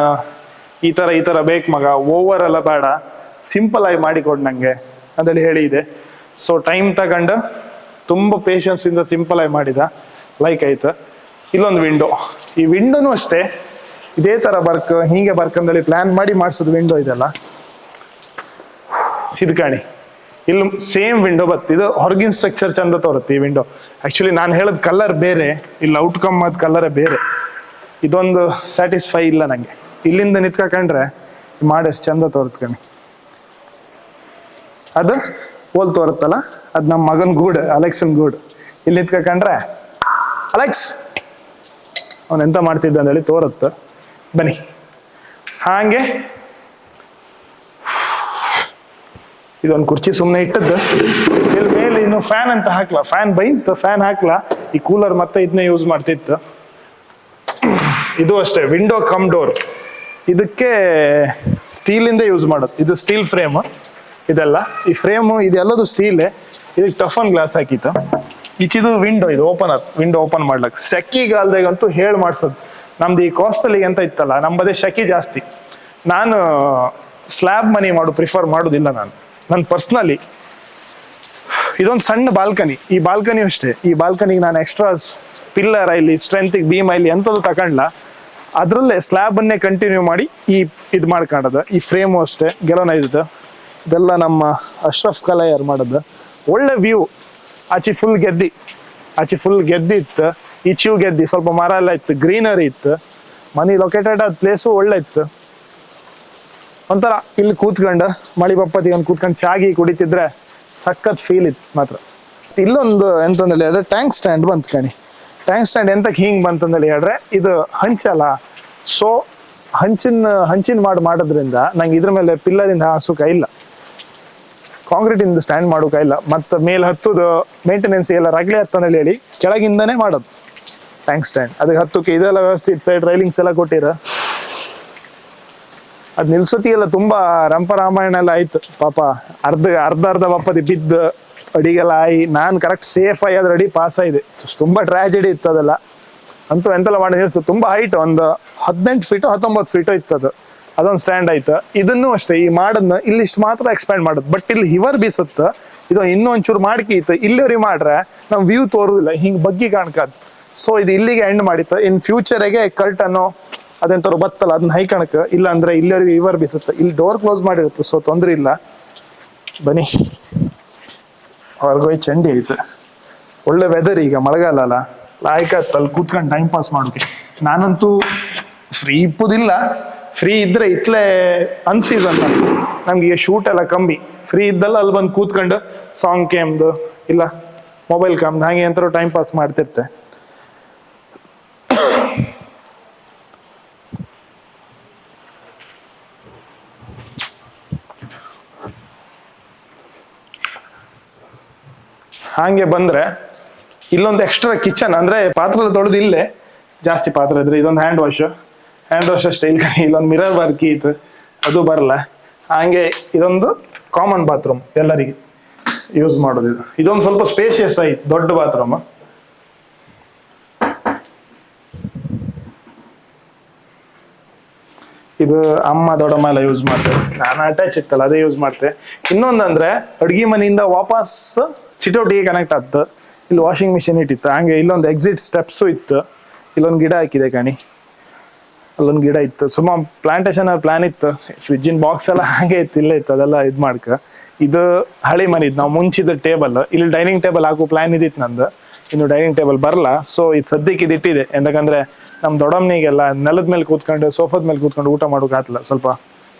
ಈ ತರ ಬೇಕು ಮಗ, ಓವರ್ ಎಲ್ಲ ಬೇಡ, ಸಿಂಪಲ್ ಆಗಿ ಮಾಡಿಕೊಡು ನಂಗೆ ಅಂತೇಳಿ ಹೇಳಿದೆ. ಸೊ ಟೈಮ್ ತಗೊಂಡು ತುಂಬ ಪೇಷನ್ಸ್ ಇಂದ ಸಿಂಪಲ್ ಆಗಿ ಮಾಡಿದ, ಲೈಕ್ ಆಯ್ತು. ಇಲ್ಲೊಂದು ವಿಂಡೋ, ಈ ವಿಂಡೋನು ಅಷ್ಟೇ ಇದೇ ತರ ಬರ್ಕ್, ಹೀಗೆ ಬರ್ಕಂದೇಳಿ ಪ್ಲಾನ್ ಮಾಡಿ ಮಾಡಿಸೋದು ವಿಂಡೋ ಇದೆಲ್ಲ. ಇದು ಕಾಣಿ, ಇಲ್ಲಿ ಸೇಮ್ ವಿಂಡೋ ಬತ್ತು. ಇದು ಹೊರಗಿನ ಸ್ಟ್ರಕ್ಚರ್ ಚಂದ ತೋರುತ್ತೆ ಈ ವಿಂಡೋ. ಆಕ್ಚುಲಿ ನಾನು ಹೇಳೋದು ಕಲರ್ ಬೇರೆ, ಇಲ್ಲಿ ಔಟ್ಕಮ್ ಆದ ಕಲರೇ ಬೇರೆ. ಇದೊಂದು ಸ್ಯಾಟಿಸ್ಫೈ ಇಲ್ಲ ನಂಗೆ. ಇಲ್ಲಿಂದ ನಿಂತ್ಕೊಂಡ್ರೆ ಮಾಡಿ ಎಷ್ಟು ಚಂದ ತೋರ್ತ್ಕಣಿ. ಅದು ಹೋಲ್ ತೋರುತ್ತಲ್ಲ, ಅದು ನಮ್ಮ ಮಗನ ಗೂಡು, ಅಲೆಕ್ಸನ್ ಗೂಡು. ಇಲ್ಲಿ ನಿಂತ್ಕೊಂಡ್ರೆ ಅಲೆಕ್ಸ್ ಅವನು ಎಂತ ಮಾಡ್ತಿದ್ದ ಅಂತೇಳಿ ತೋರುತ್ತೆ. ಬನ್ನಿ ಹಾಗೆ ಇದೊಂದು ಕುರ್ಚಿ ಸುಮ್ಮನೆ ಇಟ್ಟದ್ದು. ಇಲ್ಲಿ ಮೇಲೆ ಇನ್ನು ಫ್ಯಾನ್ ಅಂತ ಹಾಕ್ಲಾ, ಫ್ಯಾನ್ ಬೈಂತು, ಫ್ಯಾನ್ ಹಾಕ್ಲಾ. ಈ ಕೂಲರ್ ಮತ್ತೆ ಇದನ್ನೇ ಯೂಸ್ ಮಾಡ್ತಿತ್ತು. ಇದು ಅಷ್ಟೇ, ವಿಂಡೋ ಕಮ್ ಡೋರ್. ಇದಕ್ಕೆ ಸ್ಟೀಲಿಂದ ಯೂಸ್ ಮಾಡೋದು. ಇದು ಸ್ಟೀಲ್ ಫ್ರೇಮ್ ಇದೆಲ್ಲ. ಈ ಫ್ರೇಮು ಇದೆಲ್ಲದು ಸ್ಟೀಲೇ. ಇದಕ್ಕೆ ಟಫನ್ ಗ್ಲಾಸ್ ಹಾಕಿತ್ತು. ಈಚಿದು ವಿಂಡೋ, ಇದು ಓಪನರ್, ವಿಂಡೋ ಓಪನ್ ಮಾಡ್ಲಕ್. ಸೆಕಿಗಾಲ್ದಾಗಂತೂ ಹೇಳಿ ಮಾಡ್ಸೋದು. ನಮ್ದು ಈ ಕೋಸ್ಟಲಿಗೆ ಅಂತ ಇತ್ತಲ್ಲ, ನಮ್ಮದೇ ಸೆಕೆ ಜಾಸ್ತಿ. ನಾನು ಸ್ಲ್ಯಾಬ್ ಮನಿ ಪ್ರಿಫರ್ ಮಾಡೋದಿಲ್ಲ ನಾನು ಪರ್ಸ್ನಲಿ. ಇದೊಂದು ಸಣ್ಣ ಬಾಲ್ಕನಿ. ಈ ಬಾಲ್ಕನಿ ಅಷ್ಟೇ. ಈ ಬಾಲ್ಕನಿಗೆ ನಾನು ಎಕ್ಸ್ಟ್ರಾ ಪಿಲ್ಲರ್ ಇಲ್ಲಿ ಸ್ಟ್ರೆಂತಿಗೆ ಬೀಮ್ ಇಲ್ಲಿ ಎಂಥದ್ದು ತಗೊಂಡ್ಲ, ಅದರಲ್ಲೇ ಸ್ಲ್ಯಾಬನ್ನೇ ಕಂಟಿನ್ಯೂ ಮಾಡಿ ಇದು ಮಾಡ್ಕೊಂಡದ. ಈ ಫ್ರೇಮು ಅಷ್ಟೇ ಗೆಲೋನೈಸ್ದು. ಇದೆಲ್ಲ ನಮ್ಮ ಅಶ್ರಫ್ ಕಲಯರ್ ಮಾಡೋದು. ಒಳ್ಳೆ ವ್ಯೂ. ಆಚೆ ಫುಲ್ ಗೆದ್ದಿ ಇತ್ತು. ಈಚೆಯೂ ಗೆದ್ದಿ, ಸ್ವಲ್ಪ ಮರ ಎಲ್ಲ ಇತ್ತು, ಗ್ರೀನರಿ ಇತ್ತು. ಮನಿ ಲೊಕೇಟೆಡ್ ಆದ ಪ್ಲೇಸು ಒಳ್ಳೆ ಇತ್ತು. ಒಂಥರ ಇಲ್ಲಿ ಕೂತ್ಕೊಂಡು ಮಳಿ ಬಪ್ಪತ್ತಿಗೆ ಒಂದು ಕೂತ್ಕೊಂಡು ಚಾಗಿ ಕುಡಿತಿದ್ರೆ ಸಖತ್ ಫೀಲ್ ಇತ್ತು ಮಾತ್ರ. ಇಲ್ಲೊಂದು ಎಂತಂದೇಳಿ ಹೇಳಿದ್ರೆ ಟ್ಯಾಂಕ್ ಸ್ಟ್ಯಾಂಡ್ ಬಂತು ಕಣಿ. ಟ್ಯಾಂಕ್ ಸ್ಟ್ಯಾಂಡ್ ಎಂತಕ್ಕೆ ಹಿಂಗೆ ಬಂತಂದೇಳಿ ಹೇಳಿದ್ರೆ, ಇದು ಹಂಚಲ್ಲ. ಸೊ ಹಂಚಿನ ಮಾಡೋದ್ರಿಂದ ನಂಗೆ ಇದ್ರ ಮೇಲೆ ಪಿಲ್ಲರಿಂದ ಹಾಸುಕ ಇಲ್ಲ, ಕಾಂಕ್ರೀಟ್ ಇಂದ ಸ್ಟ್ಯಾಂಡ್ ಮಾಡೋಕ ಇಲ್ಲ. ಮತ್ತು ಮೇಲೆ ಹತ್ತುದು ಮೇಂಟೆನೆನ್ಸ್ ಎಲ್ಲ ರಗಳೆ ಹತ್ತಂದೇಳಿ ಹೇಳಿ ಕೆಳಗಿಂದನೇ ಮಾಡೋದು ಟ್ಯಾಂಕ್ ಸ್ಟ್ಯಾಂಡ್. ಅದಕ್ಕೆ ಹತ್ತಕ್ಕೆ ಇದೆಲ್ಲ ವ್ಯವಸ್ಥೆ, ಇಟ್ ಸೈಡ್ ರೈಲಿಂಗ್ಸ್ ಎಲ್ಲ ಕೊಟ್ಟಿರ. ಅದ್ ನಿಲ್ಸೋತಿಗೆಲ್ಲ ತುಂಬಾ ರಂಪರಾಮಾಯಣ ಎಲ್ಲ ಆಯ್ತು ಪಾಪ. ಅರ್ಧ ಬಪ್ಪದಿ ಬಿದ್ದು ಅಡಿಗೆಲ್ಲ ಆಯಿ ನಾನು ಕರೆಕ್ಟ್ ಸೇಫ್ ಆಗಿ ಅದ್ರ ಅಡಿ ಪಾಸ್ ಆಗಿದೆ. ತುಂಬಾ ಟ್ರಾಜಿಡಿ ಇತ್ತು ಅದೆಲ್ಲ. ಅಂತೂ ಎಂತೆಲ್ಲ ಮಾಡಿ ನಿಲ್ಸ್ತು. ತುಂಬಾ ಹೈಟ್, ಒಂದು 18 ಫೀಟು 19 ಫೀಟು ಇತ್ತದು. ಅದೊಂದು ಸ್ಟ್ಯಾಂಡ್ ಆಯ್ತು. ಇದನ್ನು ಅಷ್ಟೇ, ಈ ಮಾಡದ್ನ ಇಲ್ಲಿಷ್ಟು ಮಾತ್ರ ಎಕ್ಸ್ಪ್ಯಾಂಡ್ ಮಾಡೋದು. ಬಟ್ ಇಲ್ಲಿ ಹಿವರ್ ಬೀಸುತ್ತೆ. ಇದು ಇನ್ನೂ ಒಂಚೂರು ಮಾಡ್ಕಿತ್ತು. ಇಲ್ಲಿವ್ರಿಗೆ ಮಾಡ್ರೆ ನಮ್ ವ್ಯೂ ತೋರುದಿಲ್ಲ, ಹಿಂಗ್ ಬಗ್ಗಿ ಕಾಣ್ಕದ್. ಸೊ ಇದು ಇಲ್ಲಿಗೆ ಎಂಡ್ ಮಾಡಿತ್ತು. ಇನ್ ಫ್ಯೂಚರ್ಗೆ ಕರ್ಟನ್ನು ಅದೆಂತವ್ರು ಬತ್ತಲ್ಲ, ಅದನ್ನ ಹೈಕಣಕ್ ಇಲ್ಲ ಅಂದ್ರೆ ಇಲ್ಲಿವರೆಗೆ ಇವರ್ ಬೀಸುತ್ತೆ. ಇಲ್ಲಿ ಡೋರ್ ಕ್ಲೋಸ್ ಮಾಡಿರುತ್ತೆ, ಸೊ ತೊಂದ್ರೆ ಇಲ್ಲ. ಬನ್ನಿ ಹೊರಗೋಯ್ ಚಂಡಿ ಐತೆ. ಒಳ್ಳೆ ವೆದರ್, ಈಗ ಮಳೆಗಾಲ ಅಲ್ಲ, ಲಾಯ್ಕತ್ ಅಲ್ಲಿ ಕೂತ್ಕೊಂಡು ಟೈಮ್ ಪಾಸ್ ಮಾಡೋಕೆ. ನಾನಂತೂ ಫ್ರೀ ಇಪ್ಪುದಿಲ್ಲ. ಫ್ರೀ ಇದ್ರೆ ಇತ್ಲೇ ಅನ್ಸೀಸನ್ ನಮ್ಗೆ ಶೂಟ್ ಎಲ್ಲ ಕಮ್ಮಿ. ಫ್ರೀ ಇದ್ದಲ್ಲ ಅಲ್ಲಿ ಬಂದು ಕೂತ್ಕೊಂಡು ಸಾಂಗ್ ಕೇಮ್ದು ಇಲ್ಲ ಮೊಬೈಲ್ ಕಾಮ್ದು ಹಾಗೆ ಎಂತಾರು ಟೈಮ್ ಪಾಸ್ ಮಾಡ್ತಿರ್ತೆ. ಹಾಗೆ ಬಂದ್ರೆ ಇಲ್ಲೊಂದು ಎಕ್ಸ್ಟ್ರಾ ಕಿಚನ್, ಅಂದ್ರೆ ಪಾತ್ರೆ ತೊಳೆದು ಇಲ್ಲೇ ಜಾಸ್ತಿ ಪಾತ್ರೆ ಇದ್ರೆ ಇದೊಂದು ಹ್ಯಾಂಡ್ ವಾಶ್ ಅಷ್ಟೇ. ಇಲ್ಲೊಂದು ಮಿರರ್ ವರ್ಕ್ ಇತ್ತು, ಅದು ಬರಲ್ಲ. ಹಾಗೆ ಇದೊಂದು ಕಾಮನ್ ಬಾತ್ರೂಮ್ ಎಲ್ಲರಿಗೆ ಯೂಸ್ ಮಾಡೋದು. ಇದೊಂದು ಸ್ವಲ್ಪ ಸ್ಪೇಷಿಯಸ್ ಐತಿ, ದೊಡ್ಡ ಬಾತ್ರೂಮ್. ಇದು ಅಮ್ಮ ದೊಡ್ಡಮ್ಮ ಎಲ್ಲ ಯೂಸ್ ಮಾಡ್ತೇವೆ. ನಾನು ಅಟ್ಯಾಚ್ ಇತ್ತಲ್ಲ ಅದೇ ಯೂಸ್ ಮಾಡ್ತೇವೆ. ಇನ್ನೊಂದಂದ್ರೆ ಅಡ್ಗೆ ಮನೆಯಿಂದ ವಾಪಸ್ ಸಿಟೌಟಿಗೆ ಕನೆಕ್ಟ್ ಆಗ್ತದೆ. ಇಲ್ಲಿ ವಾಷಿಂಗ್ ಮಿಷಿನ್ ಇಟ್ಟಿತ್ತು. ಹಂಗೆ ಇಲ್ಲೊಂದು ಎಕ್ಸಿಟ್ ಸ್ಟೆಪ್ಸು ಇತ್ತು. ಇಲ್ಲೊಂದು ಗಿಡ ಹಾಕಿದೆ ಕಣಿ, ಅಲ್ಲೊಂದು ಗಿಡ ಇತ್ತು. ಸುಮಾರು ಪ್ಲಾಂಟೇಶನ್ ಪ್ಲಾನ್ ಇತ್ತು. ಫ್ರಿಜ್ಜಿನ ಬಾಕ್ಸ್ ಎಲ್ಲ ಹಾಗೆ ಇತ್ತು, ಇಲ್ಲೇ ಇತ್ತು. ಅದೆಲ್ಲ ಇದು ಮಾಡ್ಕ. ಇದು ಹಳಿ ಮನಿದ್ ನಾವು ಮುಂಚಿದ ಟೇಬಲ್. ಇಲ್ಲಿ ಡೈನಿಂಗ್ ಟೇಬಲ್ ಹಾಕೋ ಪ್ಲಾನ್ ಇದಿತ್ತು ನಂದು. ಇನ್ನು ಡೈನಿಂಗ್ ಟೇಬಲ್ ಬರಲ್ಲ. ಸೊ ಇದು ಸದ್ಯಕ್ಕೆ ಇದು ಇಟ್ಟಿದೆ. ಎಂತಕಂದ್ರೆ ನಮ್ಮ ದೊಡ್ಡಮ್ಮನಿಗೆಲ್ಲ ನೆಲದ ಮೇಲೆ ಕೂತ್ಕೊಂಡು ಸೋಫಾದ ಮೇಲೆ ಕೂತ್ಕೊಂಡು ಊಟ ಮಾಡೋಕೆ ಆಗ್ತಿಲ್ಲ, ಸ್ವಲ್ಪ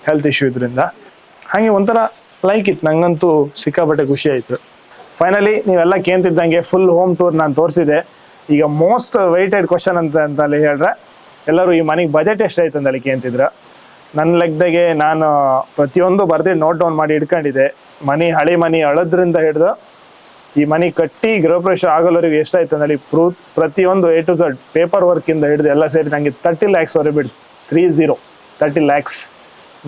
ಹೆಲ್ತ್ ಇಶ್ಯೂ ಇದ್ರಿಂದ. ಹಾಗೆ ಒಂಥರ ಲೈಕ್ ಇತ್ತು. ನಂಗಂತೂ ಸಿಕ್ಕಾಪಟ್ಟೆ ಖುಷಿ ಆಯ್ತು. ಫೈನಲಿ ನೀವೆಲ್ಲ ಕೇಂತಿದ್ದಂಗೆ ಫುಲ್ ಹೋಮ್ ಟೂರ್ ನಾನು ತೋರಿಸಿದೆ. ಈಗ ಮೋಸ್ಟ್ ವೆಯ್ಟೆಡ್ ಕ್ವಶನ್ ಅಂತಲ್ಲಿ ಹೇಳಿದ್ರೆ, ಎಲ್ಲರೂ ಈ ಮನೆಗೆ ಬಜೆಟ್ ಎಷ್ಟಾಯ್ತು ಅಂತಲ್ಲಿ ಕೇಂತಿದ್ರ. ನನ್ನ ಲೆಕ್ಕದಾಗೆ ನಾನು ಪ್ರತಿಯೊಂದು ಬರ್ದಿ ನೋಟ್ ಡೌನ್ ಮಾಡಿ ಇಟ್ಕೊಂಡಿದ್ದೆ. ಹಳಿ ಮನೆ ಅಳದ್ರಿಂದ ಹಿಡ್ದು ಈ ಮನೆ ಕಟ್ಟಿ ಗೃಹಪ್ರವೇಶ ಆಗೋವರೆಗೂ ಎಷ್ಟಾಯ್ತು ಅಂದೇಳಿ ಪ್ರತಿಯೊಂದು A to Z ಪೇಪರ್ ವರ್ಕಿಂದ ಹಿಡಿದು ಎಲ್ಲ ಸೇರಿ ನನಗೆ 30 lakhs ವರೆಗೆ ಬಿಡ್ತು. 30 lakhs.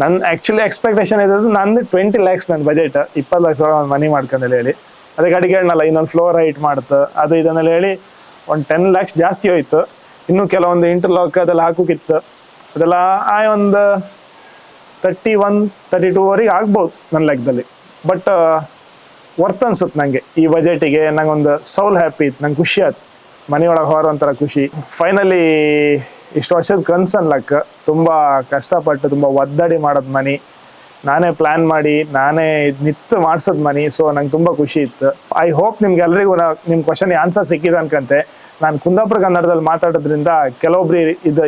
ನನ್ನ ಆ್ಯಕ್ಚುಲಿ ಎಕ್ಸ್ಪೆಕ್ಟೇಷನ್ ಇರೋದು ನಂದು 20 lakhs ನನ್ನ ಬಜೆಟ್. 20 ಲಕ್ಷ ಒಂದು ಮನೆ ಮಾಡ್ಕೊಂಡಲ್ಲಿ ಹೇಳಿ ಅದಕ್ಕೆ ಅಡಿಗೆ ಹೇಳಲ್ಲ, ಇನ್ನೊಂದು ಫ್ಲೋರ್ ಹೈಟ್ ಮಾಡ್ತು ಅದು ಇದನ್ನೆಲ್ಲ ಹೇಳಿ ಒಂದು 10 lakhs ಜಾಸ್ತಿ ಹೋಯ್ತು. ಇನ್ನೂ ಕೆಲವೊಂದು ಇಂಟರ್ಲಾಕ್ ಅದೆಲ್ಲ ಹಾಕೋಕಿತ್ತು. ಅದೆಲ್ಲ ಒಂದು 31-32ವರೆಗೆ ಆಗ್ಬೋದು ನನ್ನ ಲೆಕ್ಕದಲ್ಲಿ. ಬಟ್ ವರ್ತ್ ಅನ್ಸುತ್ತೆ ನನಗೆ ಈ ಬಜೆಟಿಗೆ. ನಂಗೊಂದು ಸೌಲ್ ಹ್ಯಾಪಿ ಇತ್ತು, ನಂಗೆ ಖುಷಿ ಆಯ್ತು. ಮನೆಯೊಳಗೆ ಹೊರ ಒಂಥರ ಖುಷಿ. ಫೈನಲಿ ಇಷ್ಟು ವರ್ಷದ ಕನ್ಸು ಅನ್ಲಕ್ಕ. ತುಂಬ ಕಷ್ಟಪಟ್ಟು ತುಂಬ ಒದ್ದಾಡಿ ಮಾಡೋದು ಮನೆ, ನಾನೇ ಪ್ಲ್ಯಾನ್ ಮಾಡಿ ನಾನೇ ನಿತ್ತು ಮಾಡ್ಸೋದು ಮನೆ. ಸೊ ನಂಗೆ ತುಂಬ ಖುಷಿ ಇತ್ತು. ಐ ಹೋಪ್ ನಿಮ್ಗೆ ಎಲ್ರಿಗೂ ನಿಮ್ಮ ಕ್ವಶನ್ಗೆ ಆನ್ಸರ್ ಸಿಕ್ಕಿದೆ ಅನ್ಕಂತೆ. ನಾನು ಕುಂದಾಪುರ ಕನ್ನಡದಲ್ಲಿ ಮಾತಾಡೋದ್ರಿಂದ ಕೆಲವೊಬ್ರು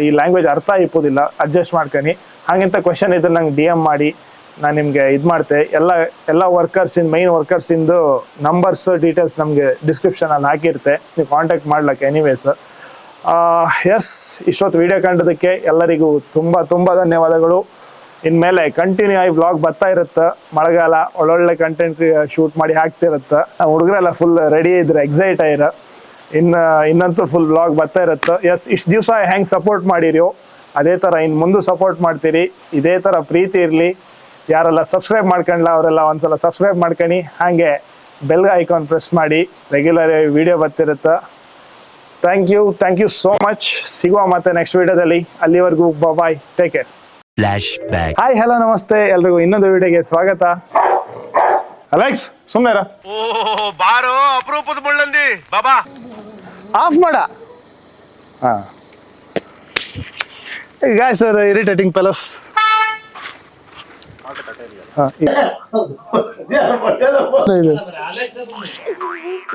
ಈ ಲ್ಯಾಂಗ್ವೇಜ್ ಅರ್ಥ ಇಪ್ಪೋದಿಲ್ಲ, ಅಡ್ಜಸ್ಟ್ ಮಾಡ್ಕೊಂಡು ಹಾಗಿಂತ ಕ್ವೆಶನ್ ಇದ್ರೆ ನಂಗೆ DM ಮಾಡಿ, ನಾನು ನಿಮಗೆ ಇದು ಮಾಡ್ತೆ. ಎಲ್ಲ ಮೈನ್ ವರ್ಕರ್ಸಿಂದು ನಂಬರ್ಸ್ ಡೀಟೇಲ್ಸ್ ನಮಗೆ ಡಿಸ್ಕ್ರಿಪ್ಷನಲ್ಲಿ ಹಾಕಿರ್ತೆ, ನೀವು ಕಾಂಟ್ಯಾಕ್ಟ್ ಮಾಡ್ಲಿಕ್ಕೆ ಎನಿವೇಸ್. ಎಸ್, ಇಷ್ಟೊತ್ತು ವಿಡಿಯೋ ಕಂಡದಕ್ಕೆ ಎಲ್ಲರಿಗೂ ತುಂಬ ತುಂಬ ಧನ್ಯವಾದಗಳು. ಇನ್ಮೇಲೆ ಕಂಟಿನ್ಯೂ ಆಗಿ ವ್ಲಾಗ್ ಬರ್ತಾ ಇರುತ್ತೆ. ಮಳೆಗಾಲ ಒಳ್ಳೊಳ್ಳೆ ಕಂಟೆಂಟ್ ಶೂಟ್ ಮಾಡಿ ಹಾಕ್ತಿರುತ್ತೆ. ಹುಡುಗರೆಲ್ಲ ಫುಲ್ ರೆಡಿ ಇದ್ರೆ ಎಕ್ಸೈಟ್ ಆಗಿರ, ಇನ್ನಂತೂ ಫುಲ್ ವ್ಲಾಗ್ ಬರ್ತಾ ಇರುತ್ತೆ. ಎಸ್, ಇಷ್ಟು ದಿವಸ ಹೆಂಗೆ ಸಪೋರ್ಟ್ ಮಾಡಿರೋ ಅದೇ ಥರ ಇನ್ನು ಮುಂದೆ ಸಪೋರ್ಟ್ ಮಾಡ್ತೀರಿ. ಇದೇ ಥರ ಪ್ರೀತಿ ಇರಲಿ. ಯಾರೆಲ್ಲ ಸಬ್ಸ್ಕ್ರೈಬ್ ಮಾಡ್ಕೊಂಡ್ಲ ಅವರೆಲ್ಲ ಒಂದ್ಸಲ ಸಬ್ಸ್ಕ್ರೈಬ್ ಮಾಡ್ಕೊಂಡು ಹಾಗೆ ಬೆಲ್ ಐಕಾನ್ ಪ್ರೆಸ್ ಮಾಡಿ, ರೆಗ್ಯುಲರ್ ವಿಡಿಯೋ ಬರ್ತಿರುತ್ತೆ. Thank you so much. ಸಿಗುವ ಮತ್ತೆ ನೆಕ್ಸ್ಟ್ ವಿಡಿಯೋದಲ್ಲಿ. ಅಲ್ಲಿವರೆಗೂ bye, take care. Hi, hello, ನಮಸ್ತೆ ಎಲ್ರಿಗೂ. ಇನ್ನೊಂದು ವಿಡಿಯೋಗೆ ಸ್ವಾಗತ. ಅಲೆಕ್ಸ್ ಸುಮ್ಮನೆ ಬಾರೋ ಅಪರೂಪದ ಮುಳ್ಳಂದಿ ಬಾಬಾ ಆಫ್ ಮಾಡ. Guys sir, irritating fellows.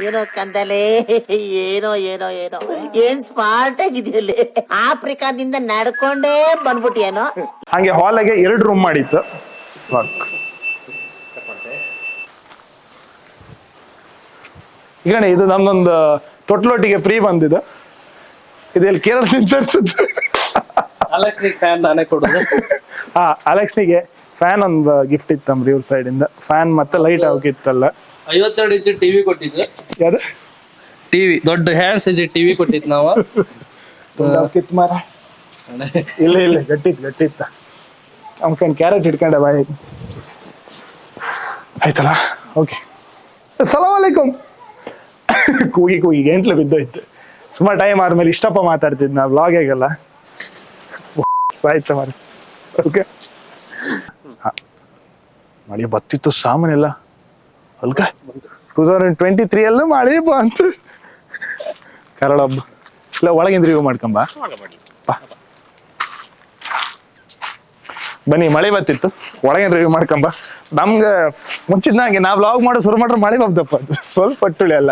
ಏನೋ ಕಂದಲೆ, ಏನೋ ಏನೋ ಏನೋ ಏನ್ ಸ್ಮಾರ್ಟ್ ಆಗಿದೆಯಲ್ಲಿ. ಆಫ್ರಿಕಾದಿಂದ ನಡ್ಕೊಂಡೇ ಬಂದ್ಬಿಟ್ಟಿಯೇನೋ. ಹಂಗೆ ಹಾಲಿಗೆ 2 ರೂಮ್ ಮಾಡಿತ್ತು. ಈಗ ಇದು ನಮ್ದೊಂದು ತೊಟ್ಲೊಟ್ಟಿಗೆ ಫ್ರೀ ಬಂದಿದೆ. ಇದೆಲ್ಲಿ ಕೇರಳದಿಂದ ತರಿಸಿದ್ದು. ಫ್ಯಾನ್ ನಾನೇ ಕೊಡೋದು. ಅಲೆಕ್ಸ್ನಿಗೆ ಫ್ಯಾನ್ ಒಂದು ಗಿಫ್ಟ್ ಇತ್ತಂಬ್ರಿ ಇವ್ರ ಸೈಡ್ ಇಂದ. ಫ್ಯಾನ್ ಮತ್ತೆ ಲೈಟ್ ಹೋಗಿತ್ತಲ್ಲ. 52 ಇಂಚ್ ಟಿವಿ ಕೊಟ್ಟಿದ್ದು. ಯಾವ್ದು ಟಿವಿ ದೊಡ್ಡ ಹ್ಯಾಂಡ್ ಸೈಜ್ ಟಿವಿ ಕೊಟ್ಟಿದ್ದು ನಾವು. ಕಿತ್ ಮಾರ. ಇಲ್ಲ ಗಟ್ಟಿತ್ತ. ಅಮ್ಕಂಡ್ ಕ್ಯಾರೆಟ್ ಇಟ್ಕೊಂಡೆ ಬಾಯಿ. ಆಯ್ತಲ್ಲ, ಓಕೆ. ಸಲಾಮ್ ಅಲೈಕುಮ್. ಕೂಗಿ ಗಂಟ್ಲು ಬಿದ್ದೋಯ್ತು. ಸುಮಾರು ಟೈಮ್ ಆದ್ಮೇಲೆ ಇಷ್ಟಪ್ಪ ಮಾತಾಡ್ತಿದ್ ನಾ ವ್ಲಾಗಿಗೆಲ್ಲ. ಸಾಯ್ತ ಮಾರ. ಓಕೆ, ಮಳೆ ಬತ್ತಿತ್ತು ಸಾಮಾನೆಲ್ಲ ಅಲ್ಕ. 2023 ಅಲ್ಲೂ ಮಳೆ ಬಂತು. ಕರಳ ಹಬ್ಬ ಇಲ್ಲ, ಒಳಗಿಂದ ರಿವ್ಯೂ ಮಾಡ್ಕೊಂಬ. ಬನ್ನಿ, ಮಳೆ ಬತ್ತಿತ್ತು, ಒಳಗಿನ ರಿವ್ಯೂ ಮಾಡ್ಕೊಂಬ. ನಮ್ಗೆ ಮುಂಚಿದ್ನಾಗೆ ನಾವು ವ್ಲಾಗ್ ಮಾಡೋ ಶುರು ಮಾಡ್ರೆ ಮಳೆ ಬಂದಪ್ಪ. ಅದು ಸ್ವಲ್ಪ ಪಟ್ಟುಳಿ ಅಲ್ಲ.